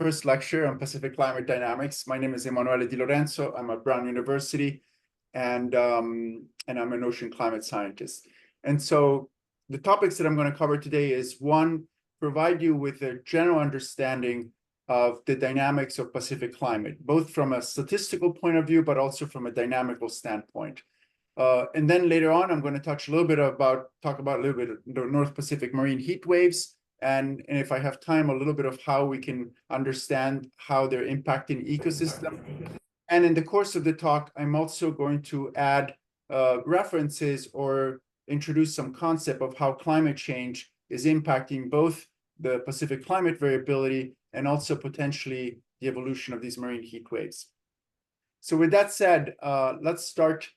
first lecture on Pacific climate dynamics. My name is Dilorenzo. I'm at Brown University, and I'm an ocean climate scientist. And so the topics that I'm going to cover today is, one, provide you with a general understanding of the dynamics of Pacific climate, both from a statistical point of view, but also from a dynamical standpoint. And then later on, I'm going to talk a little bit about the North Pacific marine heat waves, and if I have time, a little bit of how we can understand how they're impacting ecosystem. And in the course of the talk, I'm also going to add references or introduce some concept of how climate change is impacting both the Pacific climate variability and also potentially the evolution of these marine heat waves. So with that said, let's start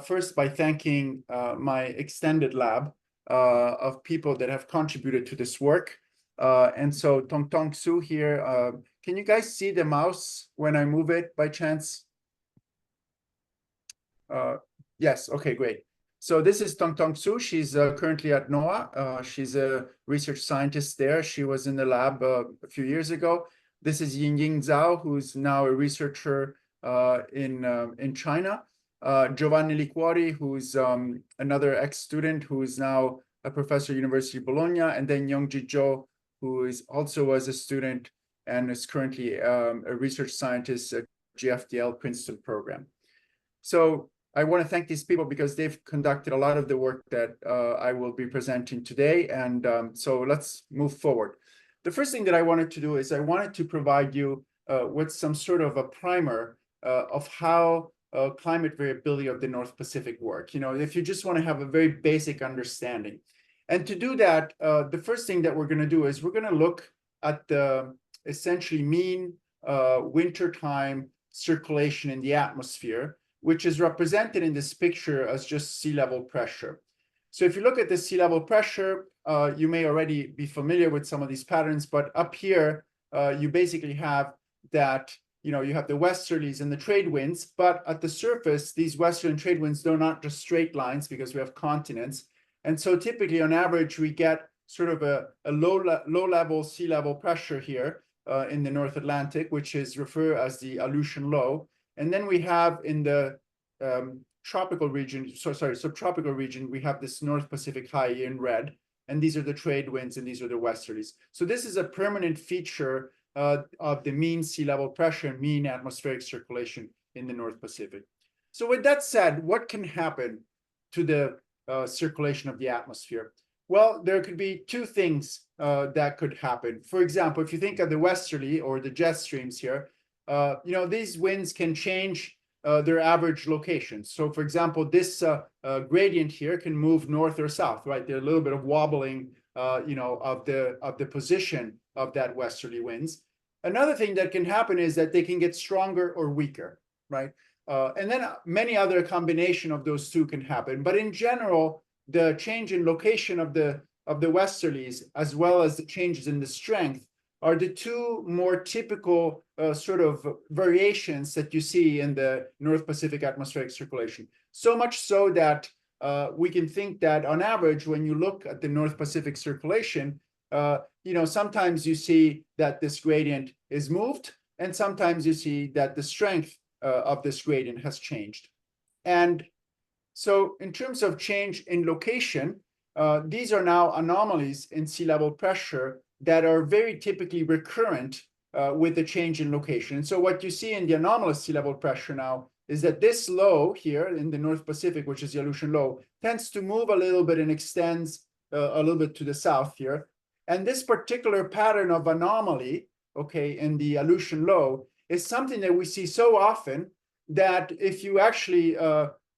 first by thanking my extended lab of people that have contributed to this work. And so Tong Tong Su here, can you guys see the mouse when I move it by chance? Yes, okay, great. So this is Tong Tong Su. She's currently at NOAA. She's a research scientist there. She was in the lab a few years ago. This is Yingying Zhao, who's now a researcher in China. Giovanni Liquori, who's another ex-student who is now a professor at University of Bologna, and then Youngji Zhou, who is also was a student and is currently a research scientist at GFDL Princeton program. So I want to thank these people because they've conducted a lot of the work that I will be presenting today. And so let's move forward. The first thing that I wanted to do is I wanted to provide you with some sort of a primer of how climate variability of the North Pacific work. You know, if you just want to have a very basic understanding. And to do that, the first thing that we're going to do is we're going to look at the essentially mean wintertime circulation in the atmosphere, which is represented in this picture as just sea level pressure. So if you look at the sea level pressure, you may already be familiar with some of these patterns, but up here, you basically have that, you know, you have the westerlies and the trade winds, but at the surface, these westerly trade winds are not just straight lines because we have continents. And so typically on average, we get sort of a low level sea level pressure here in the North Atlantic, which is referred as the Aleutian low. And then we have in the tropical region, subtropical region, we have this North Pacific high in red, and these are the trade winds and these are the westerlies. So this is a permanent feature of the mean sea level pressure and mean atmospheric circulation in the North Pacific. So with that said, what can happen to the circulation of the atmosphere? Well, there could be two things that could happen. For example, if you think of the westerly or the jet streams here, you know, these winds can change their average location. So for example, this gradient here can move north or south, right? There's a little bit of wobbling, you know, of the position of that westerly winds. Another thing that can happen is that they can get stronger or weaker, right? And then many other combination of those two can happen. But in general, the change in location of the westerlies, as well as the changes in the strength, are the two more typical sort of variations that you see in the North Pacific atmospheric circulation. So much so that we can think that on average, when you look at the North Pacific circulation, you know, sometimes you see that this gradient is moved, and sometimes you see that the strength of this gradient has changed. And so in terms of change in location, these are now anomalies in sea level pressure that are very typically recurrent with the change in location. And so what you see in the anomalous sea level pressure now is that this low here in the North Pacific, which is the Aleutian low, tends to move a little bit and extends a little bit to the south here. And this particular pattern of anomaly, okay, in the Aleutian low is something that we see so often that if you actually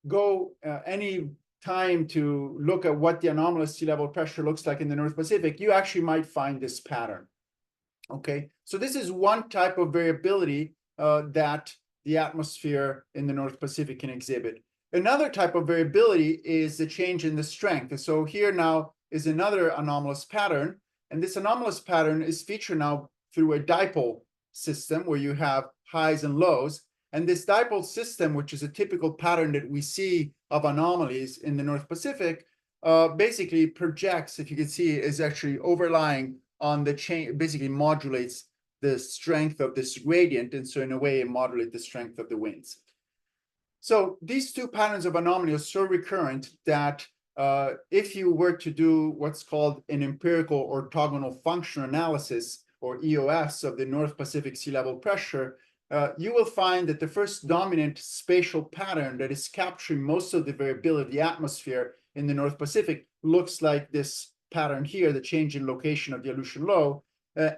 go any time to look at what the anomalous sea level pressure looks like in the North Pacific, you actually might find this pattern. Okay, so this is one type of variability that the atmosphere in the North Pacific can exhibit. Another type of variability is the change in the strength. And so here now is another anomalous pattern. And this anomalous pattern is featured now through a dipole system where you have highs and lows. And this dipole system, which is a typical pattern that we see of anomalies in the North Pacific, basically projects, if you can see, is actually overlying on the chain, basically modulates the strength of this gradient, and so in a way modulate the strength of the winds. So these two patterns of anomaly are so recurrent that if you were to do what's called an empirical orthogonal function analysis, or EOFs, of the North Pacific sea level pressure, you will find that the first dominant spatial pattern that is capturing most of the variability of the atmosphere in the North Pacific looks like this pattern here, the change in location of the Aleutian low.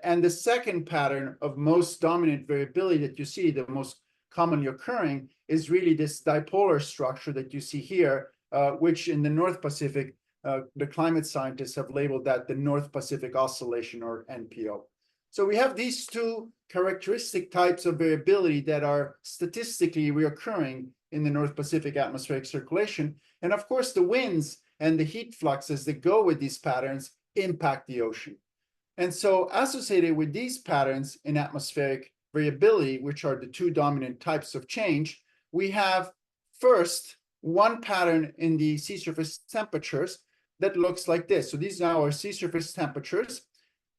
And the second pattern of most dominant variability that you see, the most commonly occurring, is really this dipolar structure that you see here, which in the North Pacific, the climate scientists have labeled that the North Pacific Oscillation, or NPO. So we have these two characteristic types of variability that are statistically reoccurring in the North Pacific atmospheric circulation. And of course, the winds and the heat fluxes that go with these patterns impact the ocean. And so associated with these patterns in atmospheric variability, which are the two dominant types of change, we have first one pattern in the sea surface temperatures that looks like this. So these now are sea surface temperatures.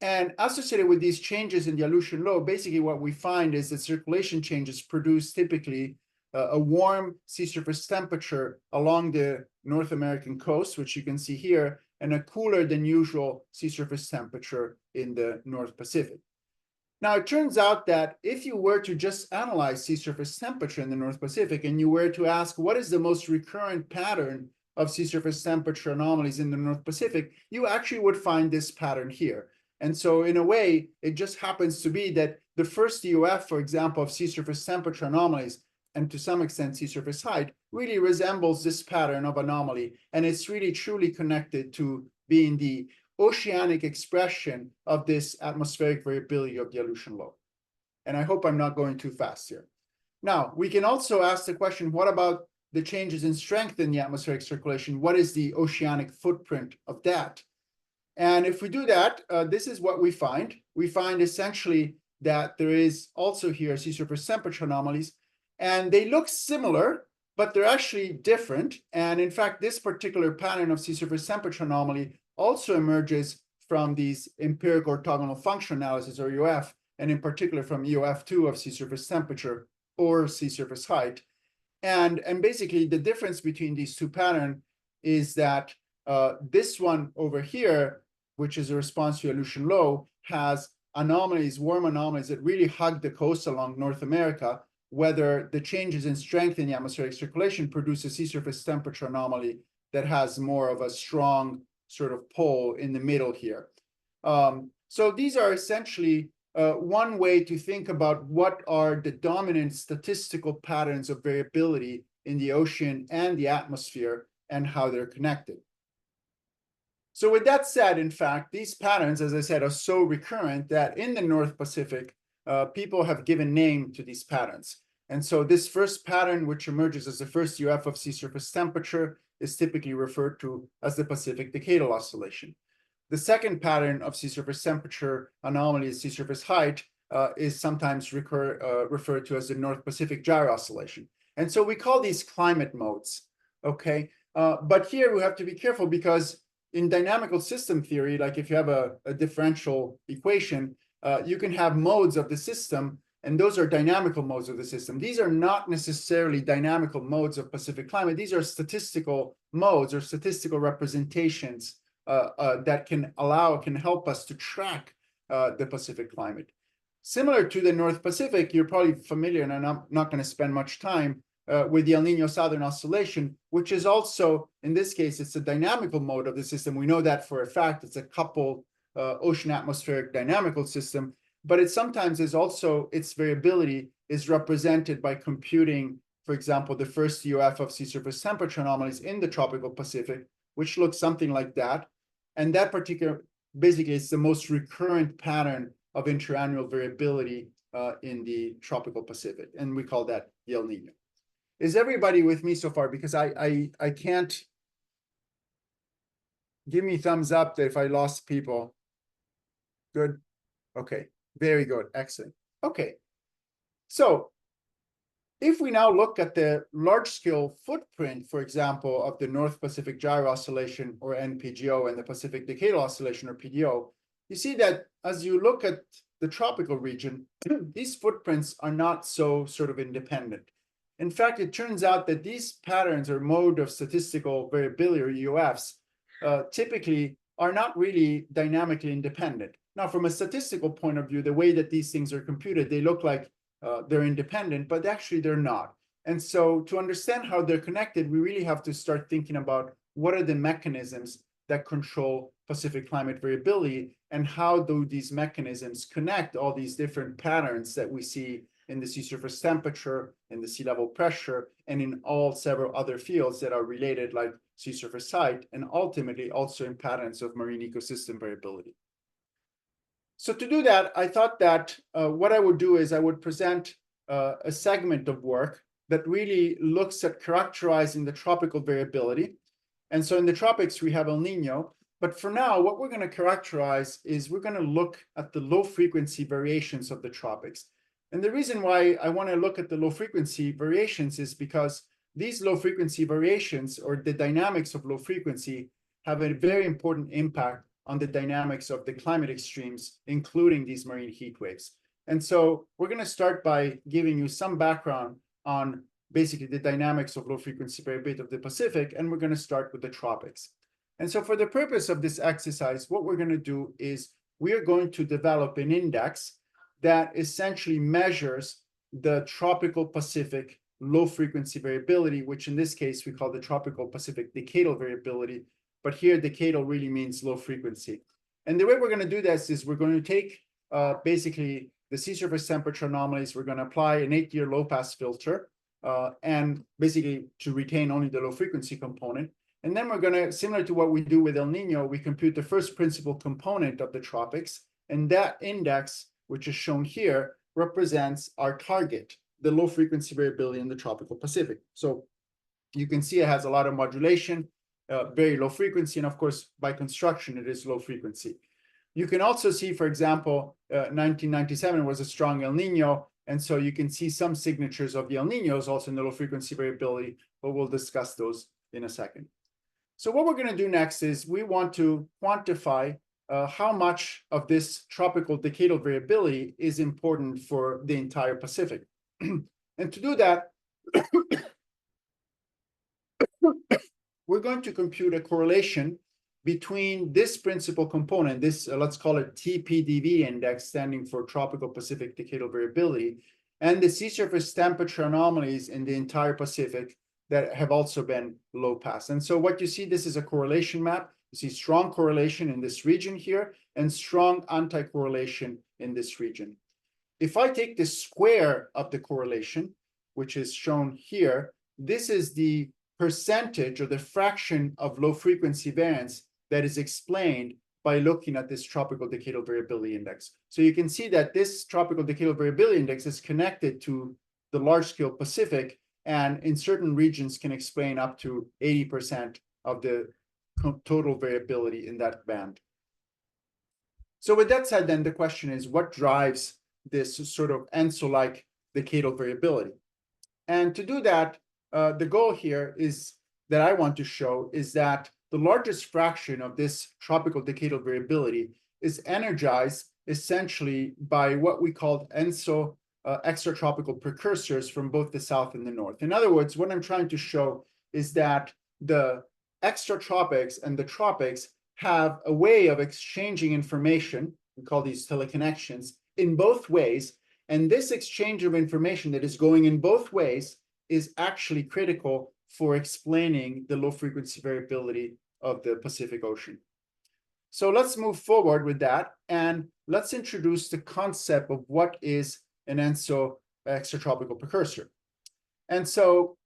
And associated with these changes in the Aleutian low, basically what we find is that circulation changes produce typically a warm sea surface temperature along the North American coast, which you can see here, and a cooler than usual sea surface temperature in the North Pacific. Now, it turns out that if you were to just analyze sea surface temperature in the North Pacific, and you were to ask what is the most recurrent pattern of sea surface temperature anomalies in the North Pacific, you actually would find this pattern here. And so in a way, it just happens to be that the first EOF, for example, of sea surface temperature anomalies, and to some extent sea surface height, really resembles this pattern of anomaly. And it's really truly connected to being the oceanic expression of this atmospheric variability of the Aleutian low. And I hope I'm not going too fast here. Now, we can also ask the question, what about the changes in strength in the atmospheric circulation? What is the oceanic footprint of that? And if we do that, this is what we find. We find essentially that there is also here sea surface temperature anomalies, and they look similar, but they're actually different. And in fact, this particular pattern of sea surface temperature anomaly also emerges from these empirical orthogonal function analysis, or EOF, and in particular from EOF2 of sea surface temperature or sea surface height. And basically the difference between these two patterns is that this one over here, which is a response to Aleutian low, has anomalies, warm anomalies that really hug the coast along North America, whether the changes in strength in the atmospheric circulation produce a sea surface temperature anomaly that has more of a strong sort of pole in the middle here. So these are essentially one way to think about what are the dominant statistical patterns of variability in the ocean and the atmosphere and how they're connected. So with that said, in fact, these patterns, as I said, are so recurrent that in the North Pacific, people have given name to these patterns. And so this first pattern, which emerges as the first EOF of sea surface temperature, is typically referred to as the Pacific Decadal Oscillation. The second pattern of sea surface temperature anomaly, sea surface height, is sometimes referred to as the North Pacific Gyre Oscillation. And so we call these climate modes, okay? But here we have to be careful because in dynamical system theory, like if you have a differential equation, you can have modes of the system, and those are dynamical modes of the system. These are not necessarily dynamical modes of Pacific climate. These are statistical modes or statistical representations that can help us to track the Pacific climate. Similar to the North Pacific, you're probably familiar, and I'm not going to spend much time with the El Nino Southern Oscillation, which is also, in this case, it's a dynamical mode of the system. We know that for a fact. It's a coupled ocean atmospheric dynamical system, but it sometimes is also, its variability is represented by computing, for example, the first EOF of sea surface temperature anomalies in the tropical Pacific, which looks something like that. And that particular, basically, is the most recurrent pattern of interannual variability in the tropical Pacific, and we call that the El Nino. Is everybody with me so far? Because I can't. Give me thumbs up if I lost people. Good. Okay. Very good. Excellent. Okay. So if we now look at the large-scale footprint, for example, of the North Pacific Gyre Oscillation, or NPGO, and the Pacific Decadal Oscillation, or PDO, you see that as you look at the tropical region, these footprints are not so sort of independent. In fact, it turns out that these patterns or mode of statistical variability, or UFs, typically are not really dynamically independent. Now, from a statistical point of view, the way that these things are computed, they look like they're independent, but actually they're not. And so to understand how they're connected, we really have to start thinking about what are the mechanisms that control Pacific climate variability, and how do these mechanisms connect all these different patterns that we see in the sea surface temperature, in the sea level pressure, and in all several other fields that are related, like sea surface height, and ultimately also in patterns of marine ecosystem variability. So to do that, I thought that what I would do is I would present a segment of work that really looks at characterizing the tropical variability. And so in the tropics, we have El Nino. But for now, what we're going to characterize is we're going to look at the low frequency variations of the tropics. And the reason why I want to look at the low frequency variations is because these low frequency variations, or the dynamics of low frequency, have a very important impact on the dynamics of the climate extremes, including these marine heat waves. And so we're going to start by giving you some background on basically the dynamics of low frequency variability of the Pacific, and we're going to start with the tropics. And so for the purpose of this exercise, what we're going to do is we are going to develop an index that essentially measures the tropical Pacific low frequency variability, which in this case we call the tropical Pacific decadal variability. But here decadal really means low frequency. And the way we're going to do this is we're going to take basically the sea surface temperature anomalies. We're going to apply an 8-year low pass filter and basically to retain only the low frequency component. And then we're going to, similar to what we do with El Nino, we compute the first principal component of the tropics. And that index, which is shown here, represents our target, the low frequency variability in the tropical Pacific. So you can see it has a lot of modulation, very low frequency. And of course, by construction, it is low frequency. You can also see, for example, 1997 was a strong El Nino. And so you can see some signatures of the El Ninos also in the low frequency variability, but we'll discuss those in a second. So what we're going to do next is we want to quantify how much of this tropical decadal variability is important for the entire Pacific. And to do that, we're going to compute a correlation between this principal component, this, let's call it TPDV index, standing for tropical Pacific decadal variability, and the sea surface temperature anomalies in the entire Pacific that have also been low pass. And so what you see, this is a correlation map. You see strong correlation in this region here and strong anti-correlation in this region. If I take the square of the correlation, which is shown here, this is the percentage or the fraction of low frequency variance that is explained by looking at this tropical decadal variability index. So you can see that this tropical decadal variability index is connected to the large scale Pacific, and in certain regions can explain up to 80% of the total variability in that band. So with that said, then the question is, what drives this sort of ENSO-like decadal variability? And to do that, the goal here is that I want to show is that the largest fraction of this tropical decadal variability is energized essentially by what we call ENSO extratropical precursors from both the south and the north. In other words, what I'm trying to show is that the extratropics and the tropics have a way of exchanging information, we call these teleconnections, in both ways. And this exchange of information that is going in both ways is actually critical for explaining the low frequency variability of the Pacific Ocean. So let's move forward with that, and let's introduce the concept of what is an ENSO extratropical precursor. And so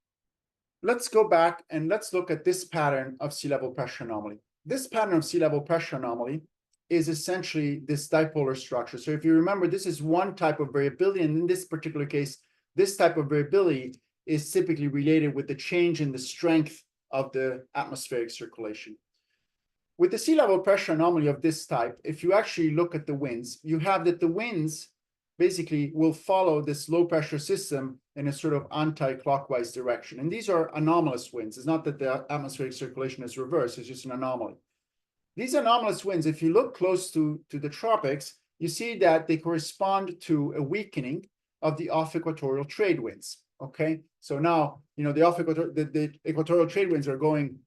let's go back and let's look at this pattern of sea level pressure anomaly. This pattern of sea level pressure anomaly is essentially this dipolar structure. So if you remember, this is one type of variability, and in this particular case, this type of variability is typically related with the change in the strength of the atmospheric circulation. With the sea level pressure anomaly of this type, if you actually look at the winds, you have that the winds basically will follow this low pressure system in a sort of anti-clockwise direction. And these are anomalous winds. It's not that the atmospheric circulation is reversed, it's just an anomaly. These anomalous winds, if you look close to the tropics, you see that they correspond to a weakening of the off-equatorial trade winds. Okay, so now, the equatorial trade winds are going,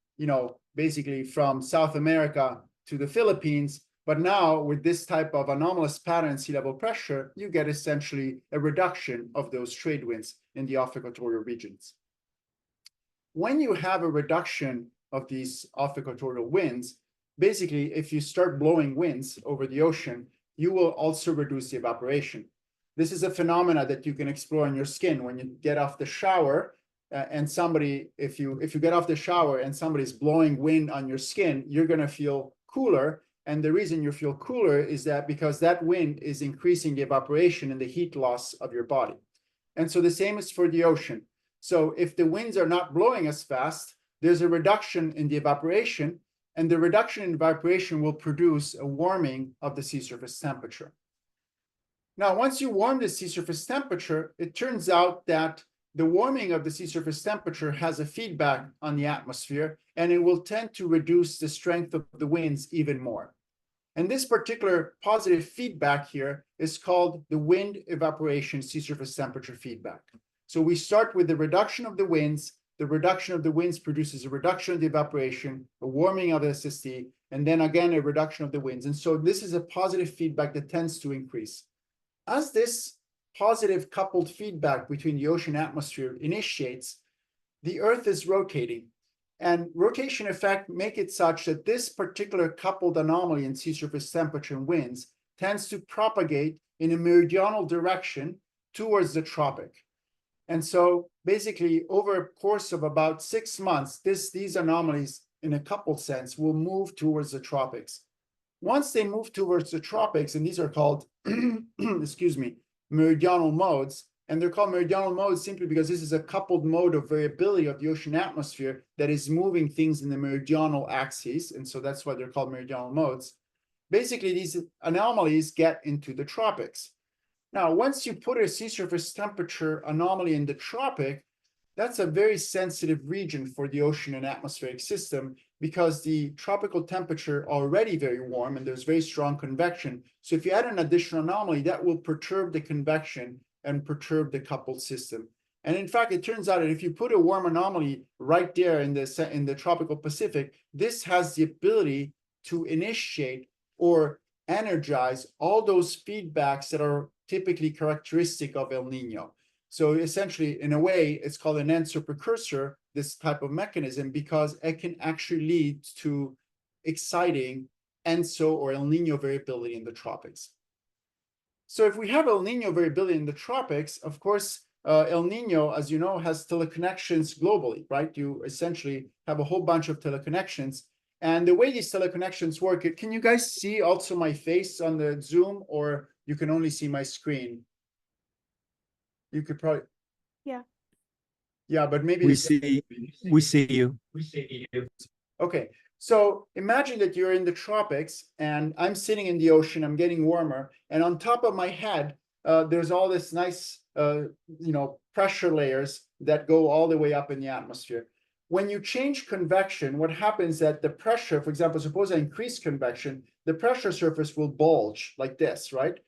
basically from South America to the Philippines. But now with this type of anomalous pattern sea level pressure, you get essentially a reduction of those trade winds in the off-equatorial regions. When you have a reduction of these off-equatorial winds, basically, if you start blowing winds over the ocean, you will also reduce the evaporation. This is a phenomena that you can explore in your skin when you get off the shower and somebody, if you get off the shower and somebody's blowing wind on your skin, you're going to feel cooler. And the reason you feel cooler is that because that wind is increasing the evaporation and the heat loss of your body. And so the same is for the ocean. So if the winds are not blowing as fast, there's a reduction in the evaporation, and the reduction in evaporation will produce a warming of the sea surface temperature. Now, once you warm the sea surface temperature, it turns out that the warming of the sea surface temperature has a feedback on the atmosphere, and it will tend to reduce the strength of the winds even more. And this particular positive feedback here is called the wind evaporation sea surface temperature feedback. So we start with the reduction of the winds. The reduction of the winds produces a reduction of the evaporation, a warming of the SST, and then again a reduction of the winds. And so this is a positive feedback that tends to increase. As this positive coupled feedback between the ocean atmosphere initiates, the Earth is rotating. And rotation effect make it such that this particular coupled anomaly in sea surface temperature and winds tends to propagate in a meridional direction towards the tropic. And so basically over a course of about 6 months, these anomalies in a coupled sense will move towards the tropics. Once they move towards the tropics, and these are called, excuse me, meridional modes, and they're called meridional modes simply because this is a coupled mode of variability of the ocean atmosphere that is moving things in the meridional axes, and so that's why they're called meridional modes. Basically, these anomalies get into the tropics. Now, once you put a sea surface temperature anomaly in the tropic, that's a very sensitive region for the ocean and atmospheric system because the tropical temperature already very warm and there's very strong convection. So if you add an additional anomaly, that will perturb the convection and perturb the coupled system. And in fact, it turns out that if you put a warm anomaly right there in the tropical Pacific, this has the ability to initiate or energize all those feedbacks that are typically characteristic of El Nino. So essentially, in a way, it's called an ENSO precursor, this type of mechanism, because it can actually lead to exciting ENSO or El Nino variability in the tropics. So if we have El Nino variability in the tropics, of course, El Nino, as you know, has teleconnections globally, right? You essentially have a whole bunch of teleconnections. And the way these teleconnections work, can you guys see also my face on the Zoom, or you can only see my screen? You could probably. Yeah. Yeah, but maybe we see you. Okay, so imagine that you're in the tropics and I'm sitting in the ocean, I'm getting warmer, and on top of my head, there's all this nice, pressure layers that go all the way up in the atmosphere. When you change convection, what happens that the pressure, for example, suppose I increase convection, the pressure surface will bulge like this, right?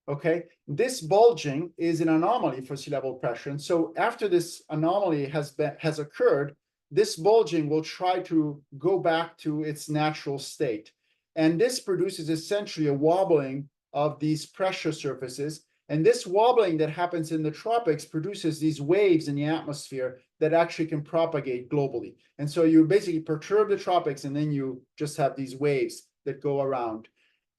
Okay, this bulging is an anomaly for sea level pressure. And so after this anomaly has occurred, this bulging will try to go back to its natural state. And this produces essentially a wobbling of these pressure surfaces. And this wobbling that happens in the tropics produces these waves in the atmosphere that actually can propagate globally. And so you basically perturb the tropics and then you just have these waves that go around.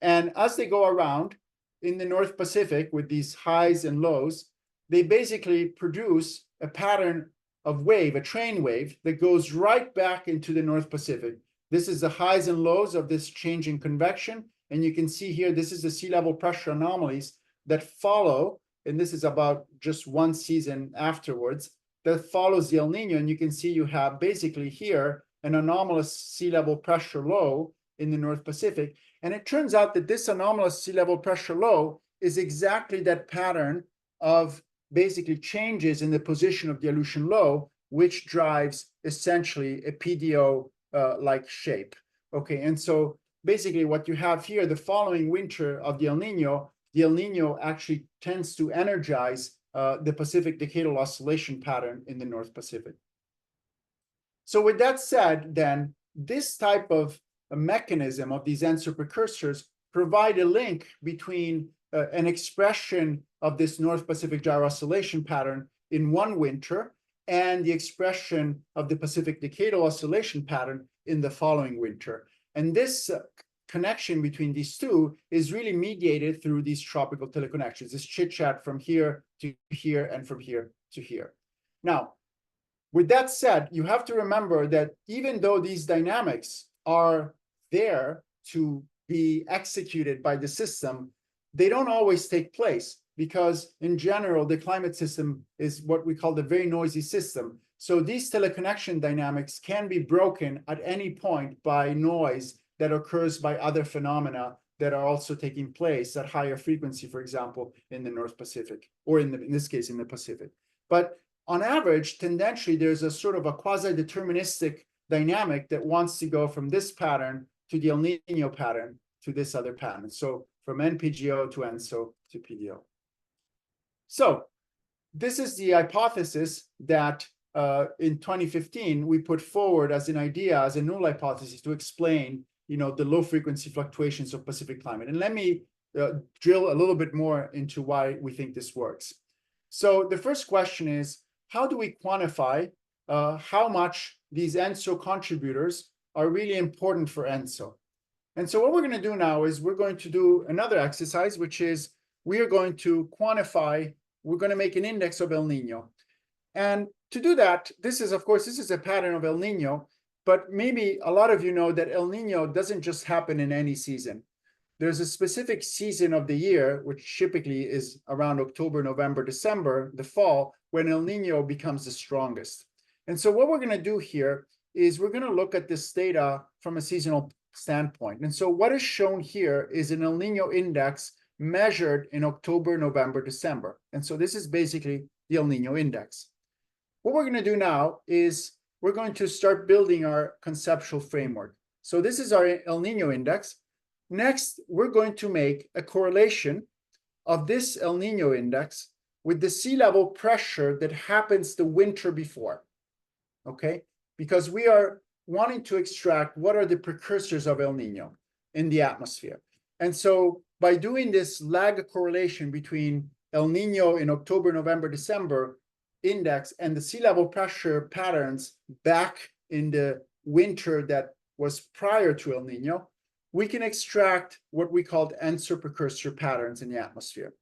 And as they go around, in the North Pacific with these highs and lows, they basically produce a pattern of wave, a train wave that goes right back into the North Pacific. This is the highs and lows of this change in convection. And you can see here, this is the sea level pressure anomalies that follow, and this is about just one season afterwards, that follows the El Nino. And you can see you have basically here an anomalous sea level pressure low in the North Pacific. And it turns out that this anomalous sea level pressure low is exactly that pattern of basically changes in the position of the Aleutian low, which drives essentially a PDO like shape. Okay, and so basically what you have here, the following winter of the El Nino actually tends to energize the Pacific decadal oscillation pattern in the North Pacific. So with that said, then, this type of a mechanism of these ENSO precursors provide a link between an expression of this North Pacific gyro oscillation pattern in one winter and the expression of the Pacific decadal oscillation pattern in the following winter. And this connection between these two is really mediated through these tropical teleconnections, this chit-chat from here to here and from here to here. Now, with that said, you have to remember that even though these dynamics are there to be executed by the system, they don't always take place because in general, the climate system is what we call the very noisy system. So these teleconnection dynamics can be broken at any point by noise that occurs by other phenomena that are also taking place at higher frequency, for example, in the North Pacific, or in this case, in the Pacific. But on average, tendentially, there's a sort of a quasi-deterministic dynamic that wants to go from this pattern to the El Nino pattern to this other pattern. So from NPGO to ENSO to PDO. So this is the hypothesis that in 2015, we put forward as an idea, as a null hypothesis to explain, the low frequency fluctuations of Pacific climate. And let me drill a little bit more into why we think this works. So the first question is, how do we quantify how much these ENSO contributors are really important for ENSO? And so what we're going to do now is we're going to do another exercise, which is we are going to quantify, we're going to make an index of El Nino. And to do that, this is a pattern of El Nino, but maybe a lot of you know that El Nino doesn't just happen in any season. There's a specific season of the year, which typically is around October, November, December, the fall, when El Nino becomes the strongest. And so what we're going to do here is we're going to look at this data from a seasonal standpoint. And so what is shown here is an El Nino index measured in October, November, December. And so this is basically the El Nino index. What we're going to do now is we're going to start building our conceptual framework. So this is our El Nino index. Next, we're going to make a correlation of this El Nino index with the sea level pressure that happens the winter before, okay? Because we are wanting to extract what are the precursors of El Nino in the atmosphere. And so by doing this lag correlation between El Nino in October, November, December index and the sea level pressure patterns back in the winter that was prior to El Nino, we can extract what we called ENSO precursor patterns in the atmosphere.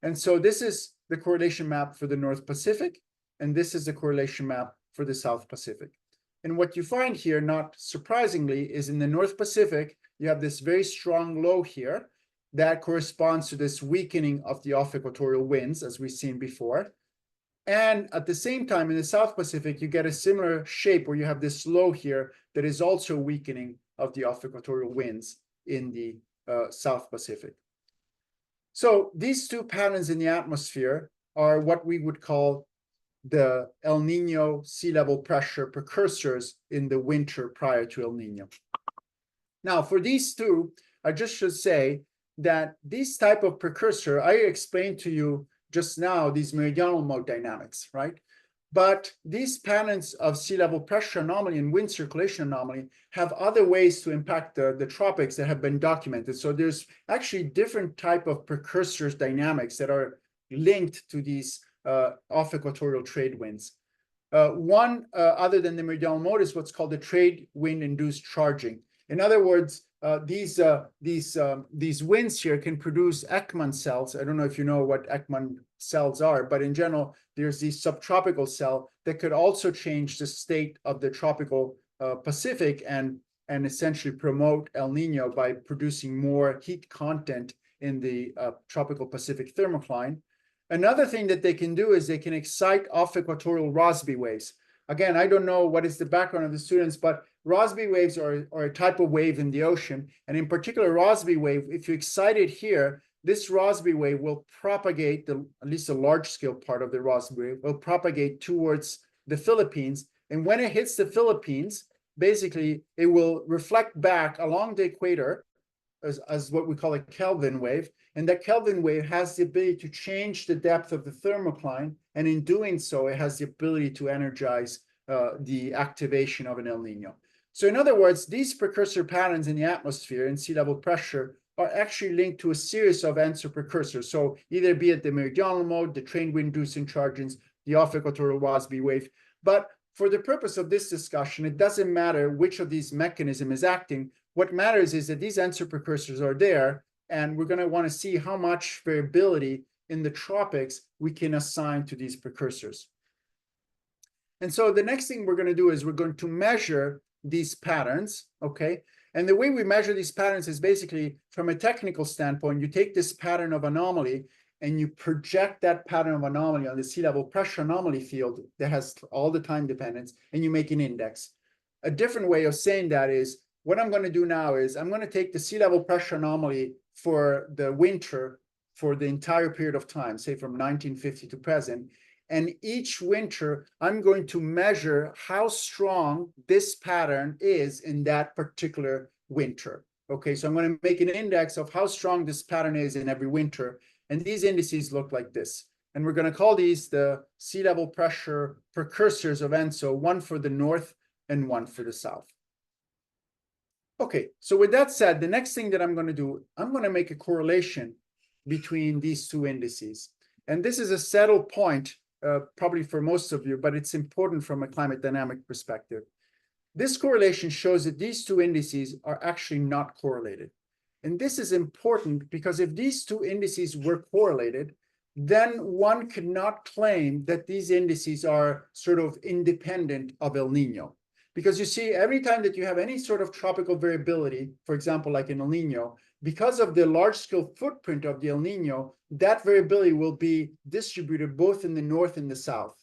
And so this is the correlation map for the North Pacific, and this is the correlation map for the South Pacific. And what you find here, not surprisingly, is in the North Pacific, you have this very strong low here that corresponds to this weakening of the off-equatorial winds, as we've seen before. And at the same time, in the South Pacific, you get a similar shape where you have this low here that is also weakening of the off-equatorial winds in the South Pacific. So these two patterns in the atmosphere are what we would call the El Nino sea level pressure precursors in the winter prior to El Nino. Now, for these two, I just should say that these type of precursor, I explained to you just now, these meridional mode dynamics, right? But these patterns of sea level pressure anomaly and wind circulation anomaly have other ways to impact the tropics that have been documented. So there's actually different type of precursors dynamics that are linked to these off-equatorial trade winds. One, other than the meridional mode, is what's called the trade wind-induced charging. In other words, these winds here can produce Ekman cells. I don't know if you know what Ekman cells are, but in general, there's these subtropical cell that could also change the state of the tropical Pacific and essentially promote El Nino by producing more heat content in the tropical Pacific thermocline. Another thing that they can do is they can excite off-equatorial Rossby waves. Again, I don't know what is the background of the students, but Rossby waves are a type of wave in the ocean. And in particular, Rossby wave, if you excite it here, this Rossby wave will propagate, at least a large-scale part of the Rossby wave, will propagate towards the Philippines. And when it hits the Philippines, basically, it will reflect back along the equator as what we call a Kelvin wave. And that Kelvin wave has the ability to change the depth of the thermocline. And in doing so, it has the ability to energize the activation of an El Nino. So in other words, these precursor patterns in the atmosphere and sea level pressure are actually linked to a series of ENSO precursors. So either be it the meridional mode, the train wind-inducing chargings, the off-equatorial Wasby wave. But for the purpose of this discussion, it doesn't matter which of these mechanisms is acting. What matters is that these ENSO precursors are there, and we're going to want to see how much variability in the tropics we can assign to these precursors. And so the next thing we're going to do is we're going to measure these patterns, okay? And the way we measure these patterns is basically from a technical standpoint, you take this pattern of anomaly and you project that pattern of anomaly on the sea level pressure anomaly field that has all the time dependence, and you make an index. A different way of saying that is, what I'm going to do now is I'm going to take the sea level pressure anomaly for the winter for the entire period of time, say from 1950 to present, and each winter, I'm going to measure how strong this pattern is in that particular winter. Okay, so I'm going to make an index of how strong this pattern is in every winter. And these indices look like this. And we're going to call these the sea level pressure precursors of ENSO, one for the north and one for the south. Okay, so with that said, the next thing that I'm going to do, I'm going to make a correlation between these two indices. And this is a settled point probably for most of you, but it's important from a climate dynamic perspective. This correlation shows that these two indices are actually not correlated. And this is important because if these two indices were correlated, then one could not claim that these indices are sort of independent of El Nino. Because you see, every time that you have any sort of tropical variability, for example, like in El Nino, because of the large-scale footprint of the El Nino, that variability will be distributed both in the north and the south.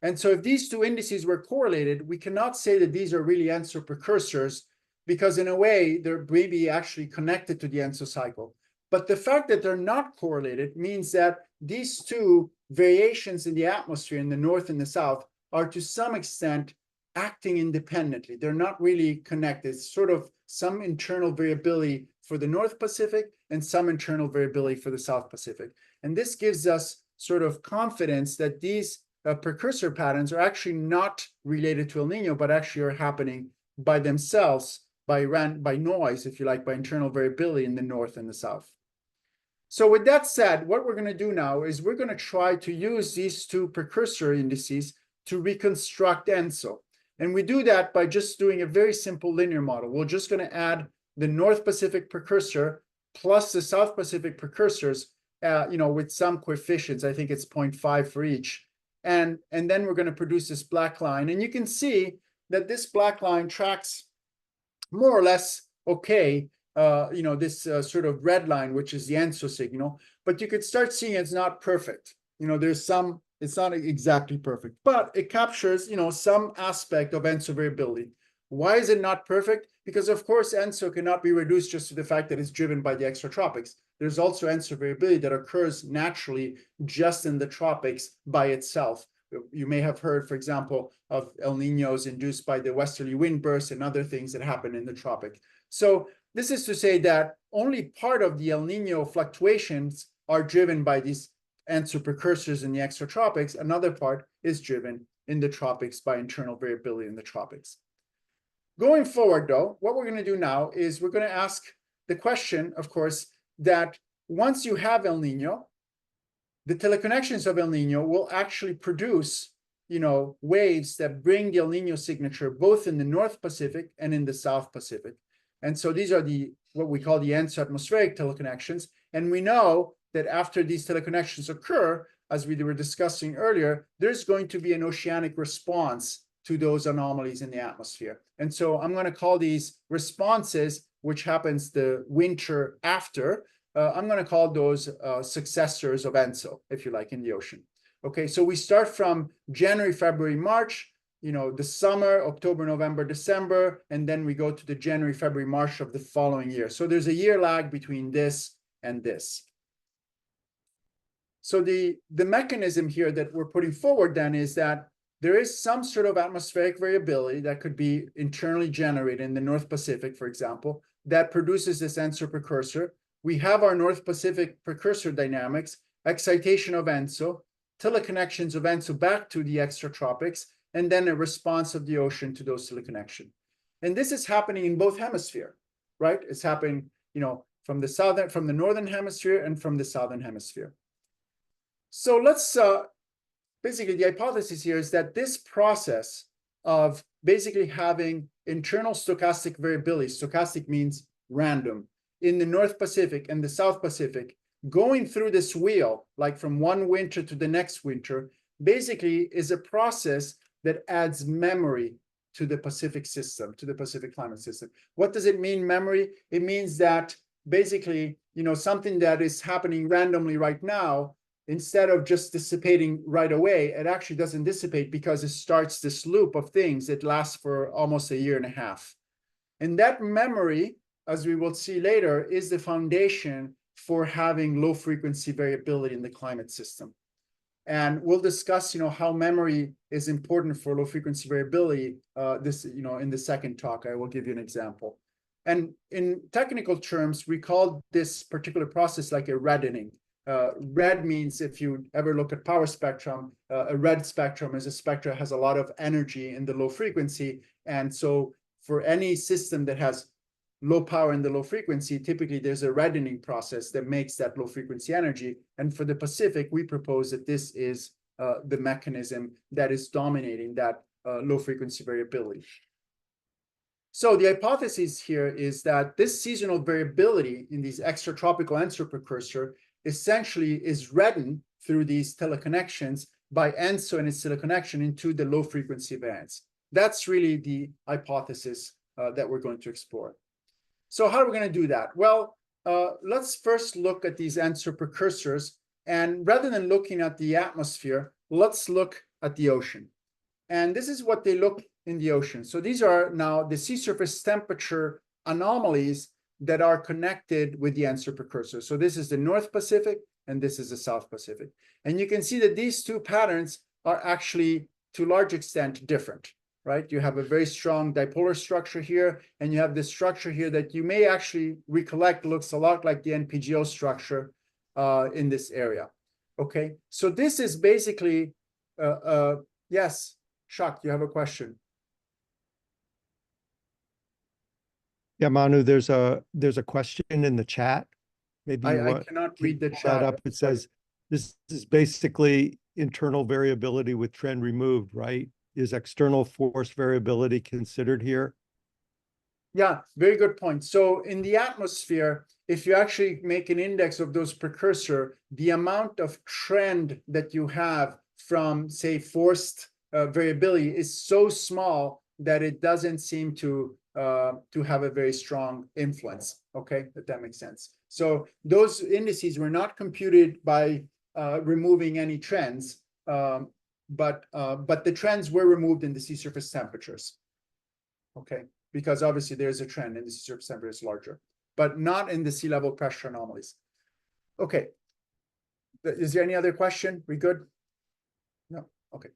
And so if these two indices were correlated, we cannot say that these are really ENSO precursors, because in a way, they're maybe actually connected to the ENSO cycle. But the fact that they're not correlated means that these two variations in the atmosphere in the north and the south are to some extent acting independently. They're not really connected. It's sort of some internal variability for the North Pacific and some internal variability for the South Pacific. And this gives us sort of confidence that these precursor patterns are actually not related to El Nino, but actually are happening by themselves, by noise, if you like, by internal variability in the North and the South. So with that said, what we're going to do now is we're going to try to use these two precursor indices to reconstruct ENSO. And we do that by just doing a very simple linear model. We're just going to add the North Pacific precursor plus the South Pacific precursors, with some coefficients. I think it's 0.5 for each. And then we're going to produce this black line. And you can see that this black line tracks more or less okay, this sort of red line, which is the ENSO signal. But you could start seeing it's not perfect. There's some, it's not exactly perfect, but it captures, some aspect of ENSO variability. Why is it not perfect? Because of course, ENSO cannot be reduced just to the fact that it's driven by the extratropics. There's also ENSO variability that occurs naturally just in the tropics by itself. You may have heard, for example, of El Niños induced by the westerly wind bursts and other things that happen in the tropic. So this is to say that only part of the El Nino fluctuations are driven by these ENSO precursors in the extratropics. Another part is driven in the tropics by internal variability in the tropics. Going forward, though, what we're going to do now is we're going to ask the question, of course, that once you have El Nino, the teleconnections of El Nino will actually produce, waves that bring the El Nino signature both in the North Pacific and in the South Pacific. And so these are what we call the ENSO atmospheric teleconnections. And we know that after these teleconnections occur, as we were discussing earlier, there's going to be an oceanic response to those anomalies in the atmosphere. And so I'm going to call these responses, which happens the winter after, I'm going to call those successors of ENSO, if you like, in the ocean. Okay, so we start from January, February, March, the summer, October, November, December, and then we go to the January, February, March of the following year. So there's a year lag between this and this. So the mechanism here that we're putting forward then is that there is some sort of atmospheric variability that could be internally generated in the North Pacific, for example, that produces this ENSO precursor. We have our North Pacific precursor dynamics, excitation of ENSO, teleconnections of ENSO back to the extratropics, and then a response of the ocean to those teleconnections. And this is happening in both hemispheres, right? It's happening, from the northern hemisphere and from the southern hemisphere. So let's basically, the hypothesis here is that this process of basically having internal stochastic variability, stochastic means random, in the North Pacific and the South Pacific, going through this wheel, like from one winter to the next winter, basically is a process that adds memory to the Pacific system, to the Pacific climate system. What does it mean, memory? It means that basically, something that is happening randomly right now, instead of just dissipating right away, it actually doesn't dissipate because it starts this loop of things that lasts for almost a year and a half. And that memory, as we will see later, is the foundation for having low frequency variability in the climate system. And we'll discuss, how memory is important for low frequency variability. In the second talk, I will give you an example. And in technical terms, we call this particular process like a reddening. Red means, if you ever look at power spectrum, a red spectrum is a spectrum that has a lot of energy in the low frequency. And so for any system that has low power in the low frequency, typically there's a reddening process that makes that low frequency energy. And for the Pacific, we propose that this is the mechanism that is dominating that low frequency variability. So the hypothesis here is that this seasonal variability in these extratropical ENSO precursor essentially is reddened through these teleconnections by ENSO and its teleconnection into the low frequency bands. That's really the hypothesis that we're going to explore. So how are we going to do that? Well, let's first look at these ENSO precursors. And rather than looking at the atmosphere, let's look at the ocean. And this is what they look in the ocean. So these are now the sea surface temperature anomalies that are connected with the ENSO precursor. So this is the North Pacific and this is the South Pacific. And you can see that these two patterns are actually to a large extent different, right? You have a very strong dipolar structure here, and you have this structure here that you may actually recollect looks a lot like the NPGO structure in this area. Okay, so this is basically, yes, Shak, you have a question. Yeah, Manu, there's a question in the chat. Maybe I cannot read the chat. Up. It says, this is basically internal variability with trend removed, right? Is external force variability considered here? Yeah, very good point. So in the atmosphere, if you actually make an index of those precursor, the amount of trend that you have from, say, forced variability is so small that it doesn't seem to have a very strong influence. Okay, if that makes sense. So those indices were not computed by removing any trends, but the trends were removed in the sea surface temperatures. Okay, because obviously there's a trend in the sea surface temperature is larger, but not in the sea level pressure anomalies. Okay, is there any other question? We good? No, okay.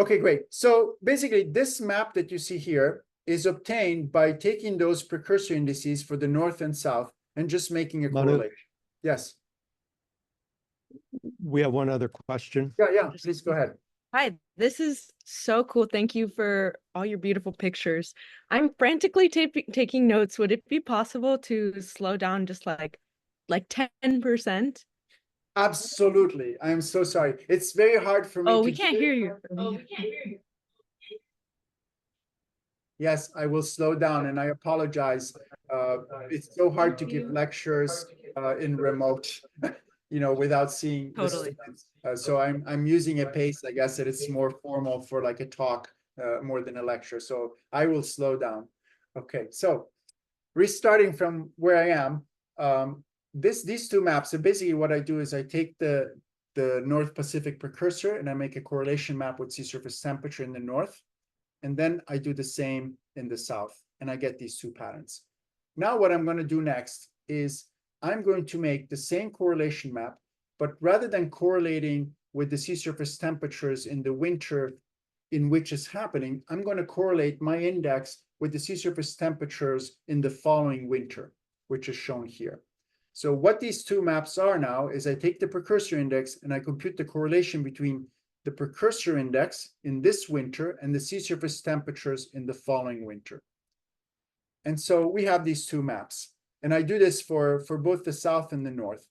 Okay, great. So basically this map that you see here is obtained by taking those precursor indices for the North and South and just making a correlation. Yes. We have one other question. Yeah, please go ahead. Hi, this is so cool. Thank you for all your beautiful pictures. I'm frantically taking notes. Would it be possible to slow down just like 10%? Absolutely. I'm so sorry. It's very hard for me. Oh, we can't hear you. Yes, I will slow down, and I apologize. It's so hard to give lectures in remote, without seeing the students. So I'm using a pace, I guess, that it's more formal for like a talk more than a lecture. So I will slow down. Okay, so restarting from where I am, these two maps. So basically, what I do is I take the North Pacific precursor and I make a correlation map with sea surface temperature in the north. And then I do the same in the south, and I get these two patterns. Now what I'm going to do next is I'm going to make the same correlation map, but rather than correlating with the sea surface temperatures in the winter in which is happening, I'm going to correlate my index with the sea surface temperatures in the following winter, which is shown here. So what these two maps are now is I take the precursor index and I compute the correlation between the precursor index in this winter and the sea surface temperatures in the following winter. And so we have these two maps. And I do this for both the south and the north.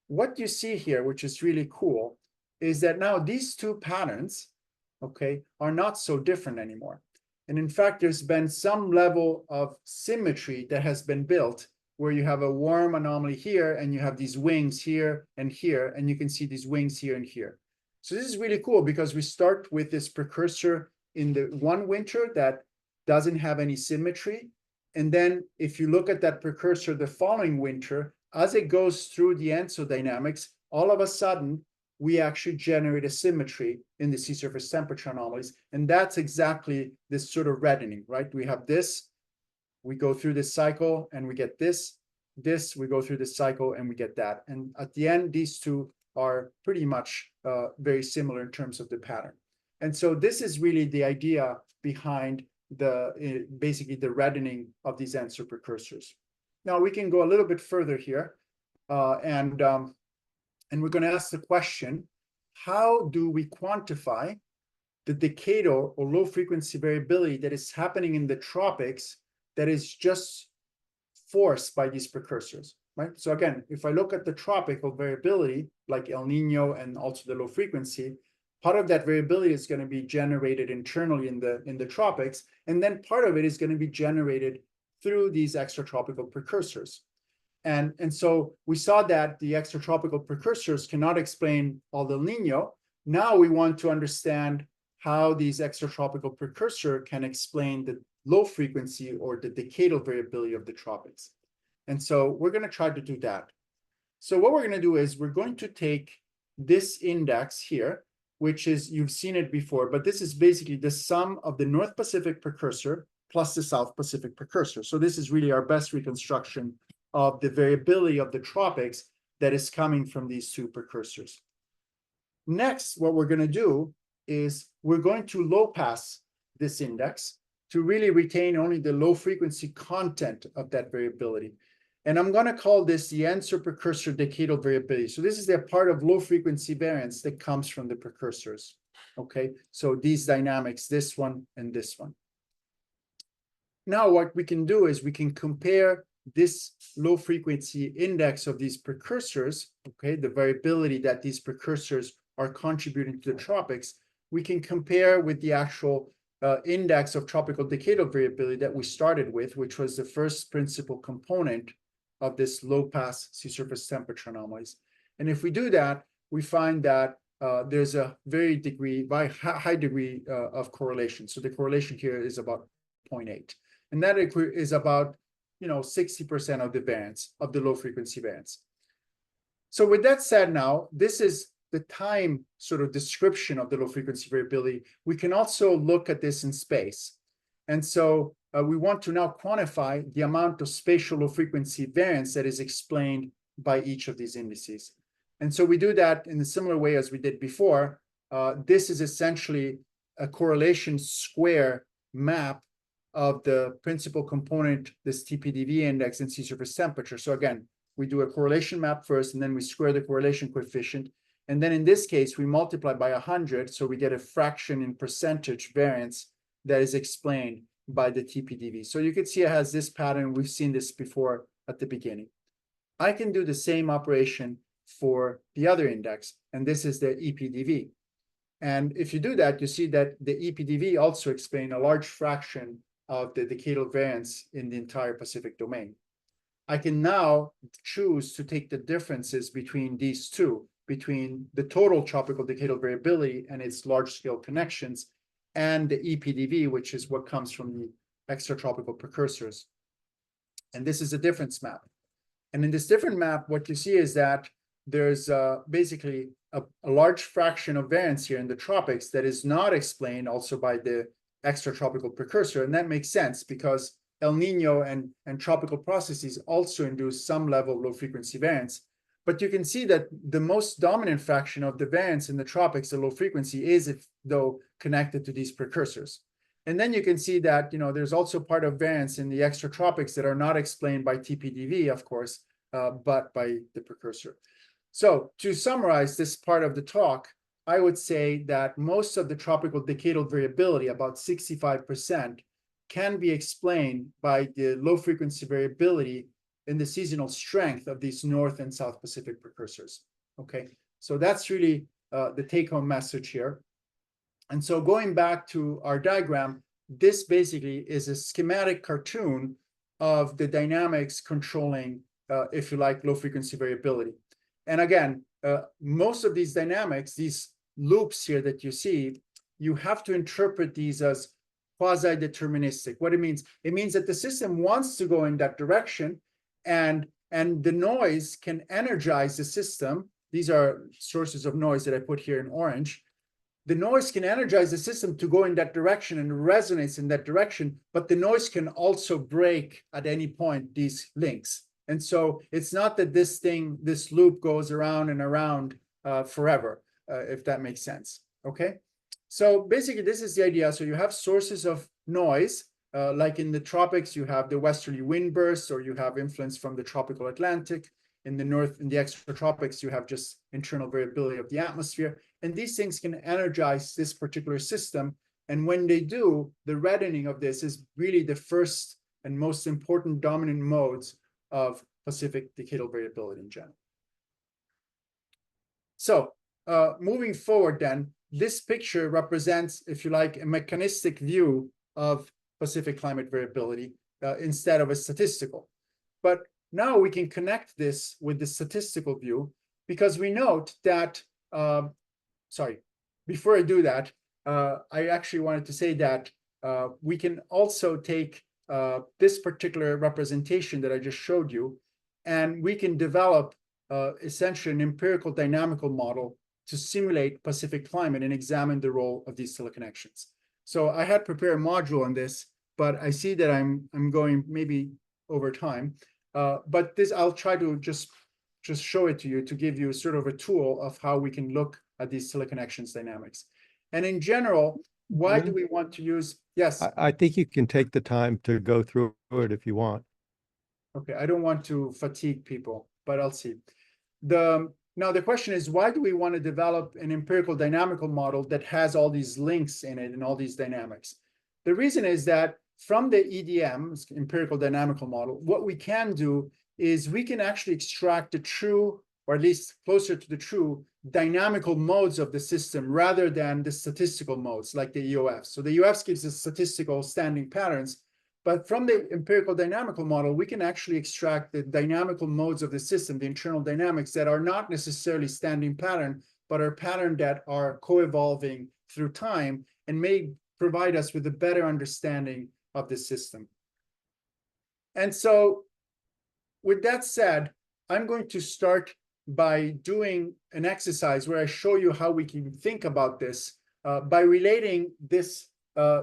What you see here, which is really cool, is that now these two patterns, okay, are not so different anymore. And in fact, there's been some level of symmetry that has been built where you have a warm anomaly here and you have these wings here, and you can see these wings here and here. So this is really cool because we start with this precursor in the one winter that doesn't have any symmetry. And then if you look at that precursor the following winter, as it goes through the ensodynamics, all of a sudden, we actually generate a symmetry in the sea surface temperature anomalies. And that's exactly this sort of reddening, right? We have this, we go through this cycle and we get this, we go through this cycle and we get that. And at the end, these two are pretty much very similar in terms of the pattern. And so this is really the idea behind the basically the reddening of these answer precursors. Now we can go a little bit further here, and we're going to ask the question: how do we quantify the decadal or low frequency variability that is happening in the tropics that is just forced by these precursors, right? So again, if I look at the tropical variability, like El Nino and also the low frequency, part of that variability is going to be generated internally in the tropics, and then part of it is going to be generated through these extratropical precursors. And so we saw that the extratropical precursors cannot explain all the El Nino. Now we want to understand how these extratropical precursor can explain the low frequency or the decadal variability of the tropics. And so we're going to try to do that. So what we're going to do is we're going to take this index here, which is, you've seen it before, but this is basically the sum of the North Pacific precursor plus the South Pacific precursor. So this is really our best reconstruction of the variability of the tropics that is coming from these two precursors. Next, what we're going to do is we're going to low pass this index to really retain only the low frequency content of that variability. And I'm going to call this the answer precursor decadal variability. So this is the part of low frequency variance that comes from the precursors. Okay, so these dynamics, this one and this one. Now what we can do is we can compare this low frequency index of these precursors, okay, the variability that these precursors are contributing to the tropics, we can compare with the actual index of tropical decadal variability that we started with, which was the first principal component of this low pass sea surface temperature anomalies. And if we do that, we find that there's a very high degree of correlation. So the correlation here is about 0.8. And that is about 60% of the variance, of the low frequency variance. So with that said, now, this is the time sort of description of the low frequency variability. We can also look at this in space. And so we want to now quantify the amount of spatial low frequency variance that is explained by each of these indices. And so we do that in a similar way as we did before. This is essentially a correlation square map of the principal component, this TPDV index and sea surface temperature. So again, we do a correlation map first, and then we square the correlation coefficient. And then in this case, we multiply by 100, so we get a fraction in percentage variance that is explained by the TPDV. So you can see it has this pattern. We've seen this before at the beginning. I can do the same operation for the other index, and this is the EPDV. And if you do that, you see that the EPDV also explains a large fraction of the decadal variance in the entire Pacific domain. I can now choose to take the differences between these two, between the total tropical decadal variability and its large-scale connections, and the EPDV, which is what comes from the extratropical precursors. And this is a difference map. And in this different map, what you see is that there's basically a large fraction of variance here in the tropics that is not explained also by the extratropical precursor. And that makes sense because El Nino and tropical processes also induce some level of low frequency variance. But you can see that the most dominant fraction of the variance in the tropics, the low frequency, is if though connected to these precursors. And then you can see that, there's also part of variance in the extratropics that are not explained by TPDV, of course, but by the precursor. So to summarize this part of the talk, I would say that most of the tropical decadal variability, about 65%, can be explained by the low frequency variability in the seasonal strength of these North and South Pacific precursors. Okay, so that's really the take-home message here. And so going back to our diagram, this basically is a schematic cartoon of the dynamics controlling, if you like, low frequency variability. And again, most of these dynamics, these loops here that you see, you have to interpret these as quasi-deterministic. What it means that the system wants to go in that direction, and the noise can energize the system. These are sources of noise that I put here in orange. The noise can energize the system to go in that direction and resonates in that direction, but the noise can also break at any point these links. And so it's not that this loop goes around and around forever, if that makes sense. Okay, so basically this is the idea. So you have sources of noise, like in the tropics, you have the westerly wind bursts, or you have influence from the tropical Atlantic. In the north, in the extratropics, you have just internal variability of the atmosphere. And these things can energize this particular system. And when they do, the reddening of this is really the first and most important dominant modes of Pacific decadal variability in general. So moving forward then, this picture represents, if you like, a mechanistic view of Pacific climate variability instead of a statistical. But now we can connect this with the statistical view, because we note that, before I do that, I actually wanted to say that we can also take this particular representation that I just showed you, and we can develop essentially an empirical dynamical model to simulate Pacific climate and examine the role of these teleconnections. So I had prepared a module on this, but I see that I'm going maybe over time. But this, I'll try to just show it to you to give you sort of a tool of how we can look at these teleconnections dynamics. And in general, why do we want to use, yes? I think you can take the time to go through it if you want. Okay, I don't want to fatigue people, but I'll see. Now the question is, why do we want to develop an empirical dynamical model that has all these links in it and all these dynamics? The reason is that from the EDM, empirical dynamical model, what we can do is we can actually extract the true, or at least closer to the true, dynamical modes of the system rather than the statistical modes like the EOFs. So the EOFs gives us statistical standing patterns, but from the empirical dynamical model, we can actually extract the dynamical modes of the system, the internal dynamics that are not necessarily standing pattern, but are pattern that are co-evolving through time and may provide us with a better understanding of the system. And so with that said, I'm going to start by doing an exercise where I show you how we can think about this by relating this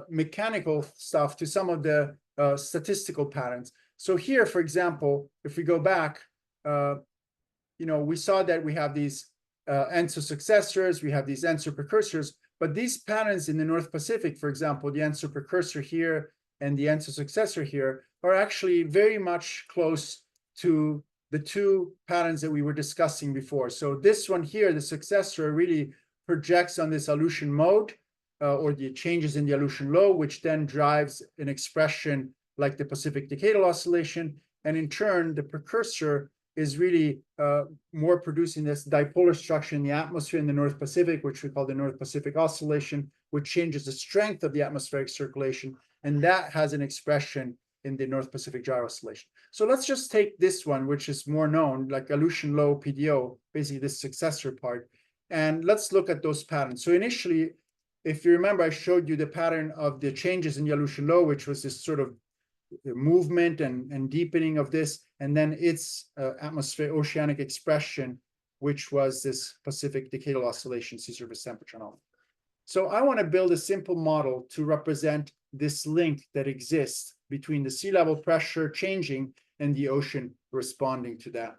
mechanical stuff to some of the statistical patterns. So here, for example, if we go back, we saw that we have these ENSO successors, we have these ENSO precursors, but these patterns in the North Pacific, for example, the ENSO precursor here and the ENSO successor here, are actually very much close to the two patterns that we were discussing before. So this one here, the successor, really projects on this Aleutian mode, or the changes in the Aleutian low, which then drives an expression like the Pacific decadal oscillation. And in turn, the precursor is really more producing this dipolar structure in the atmosphere in the North Pacific, which we call the North Pacific oscillation, which changes the strength of the atmospheric circulation. And that has an expression in the North Pacific gyro oscillation. So let's just take this one, which is more known, like Aleutian low PDO, basically this successor part. And let's look at those patterns. So initially, if you remember, I showed you the pattern of the changes in the Aleutian low, which was this sort of movement and deepening of this, and then its atmospheric oceanic expression, which was this Pacific decadal oscillation, sea surface temperature anomaly. So I want to build a simple model to represent this link that exists between the sea level pressure changing and the ocean responding to that.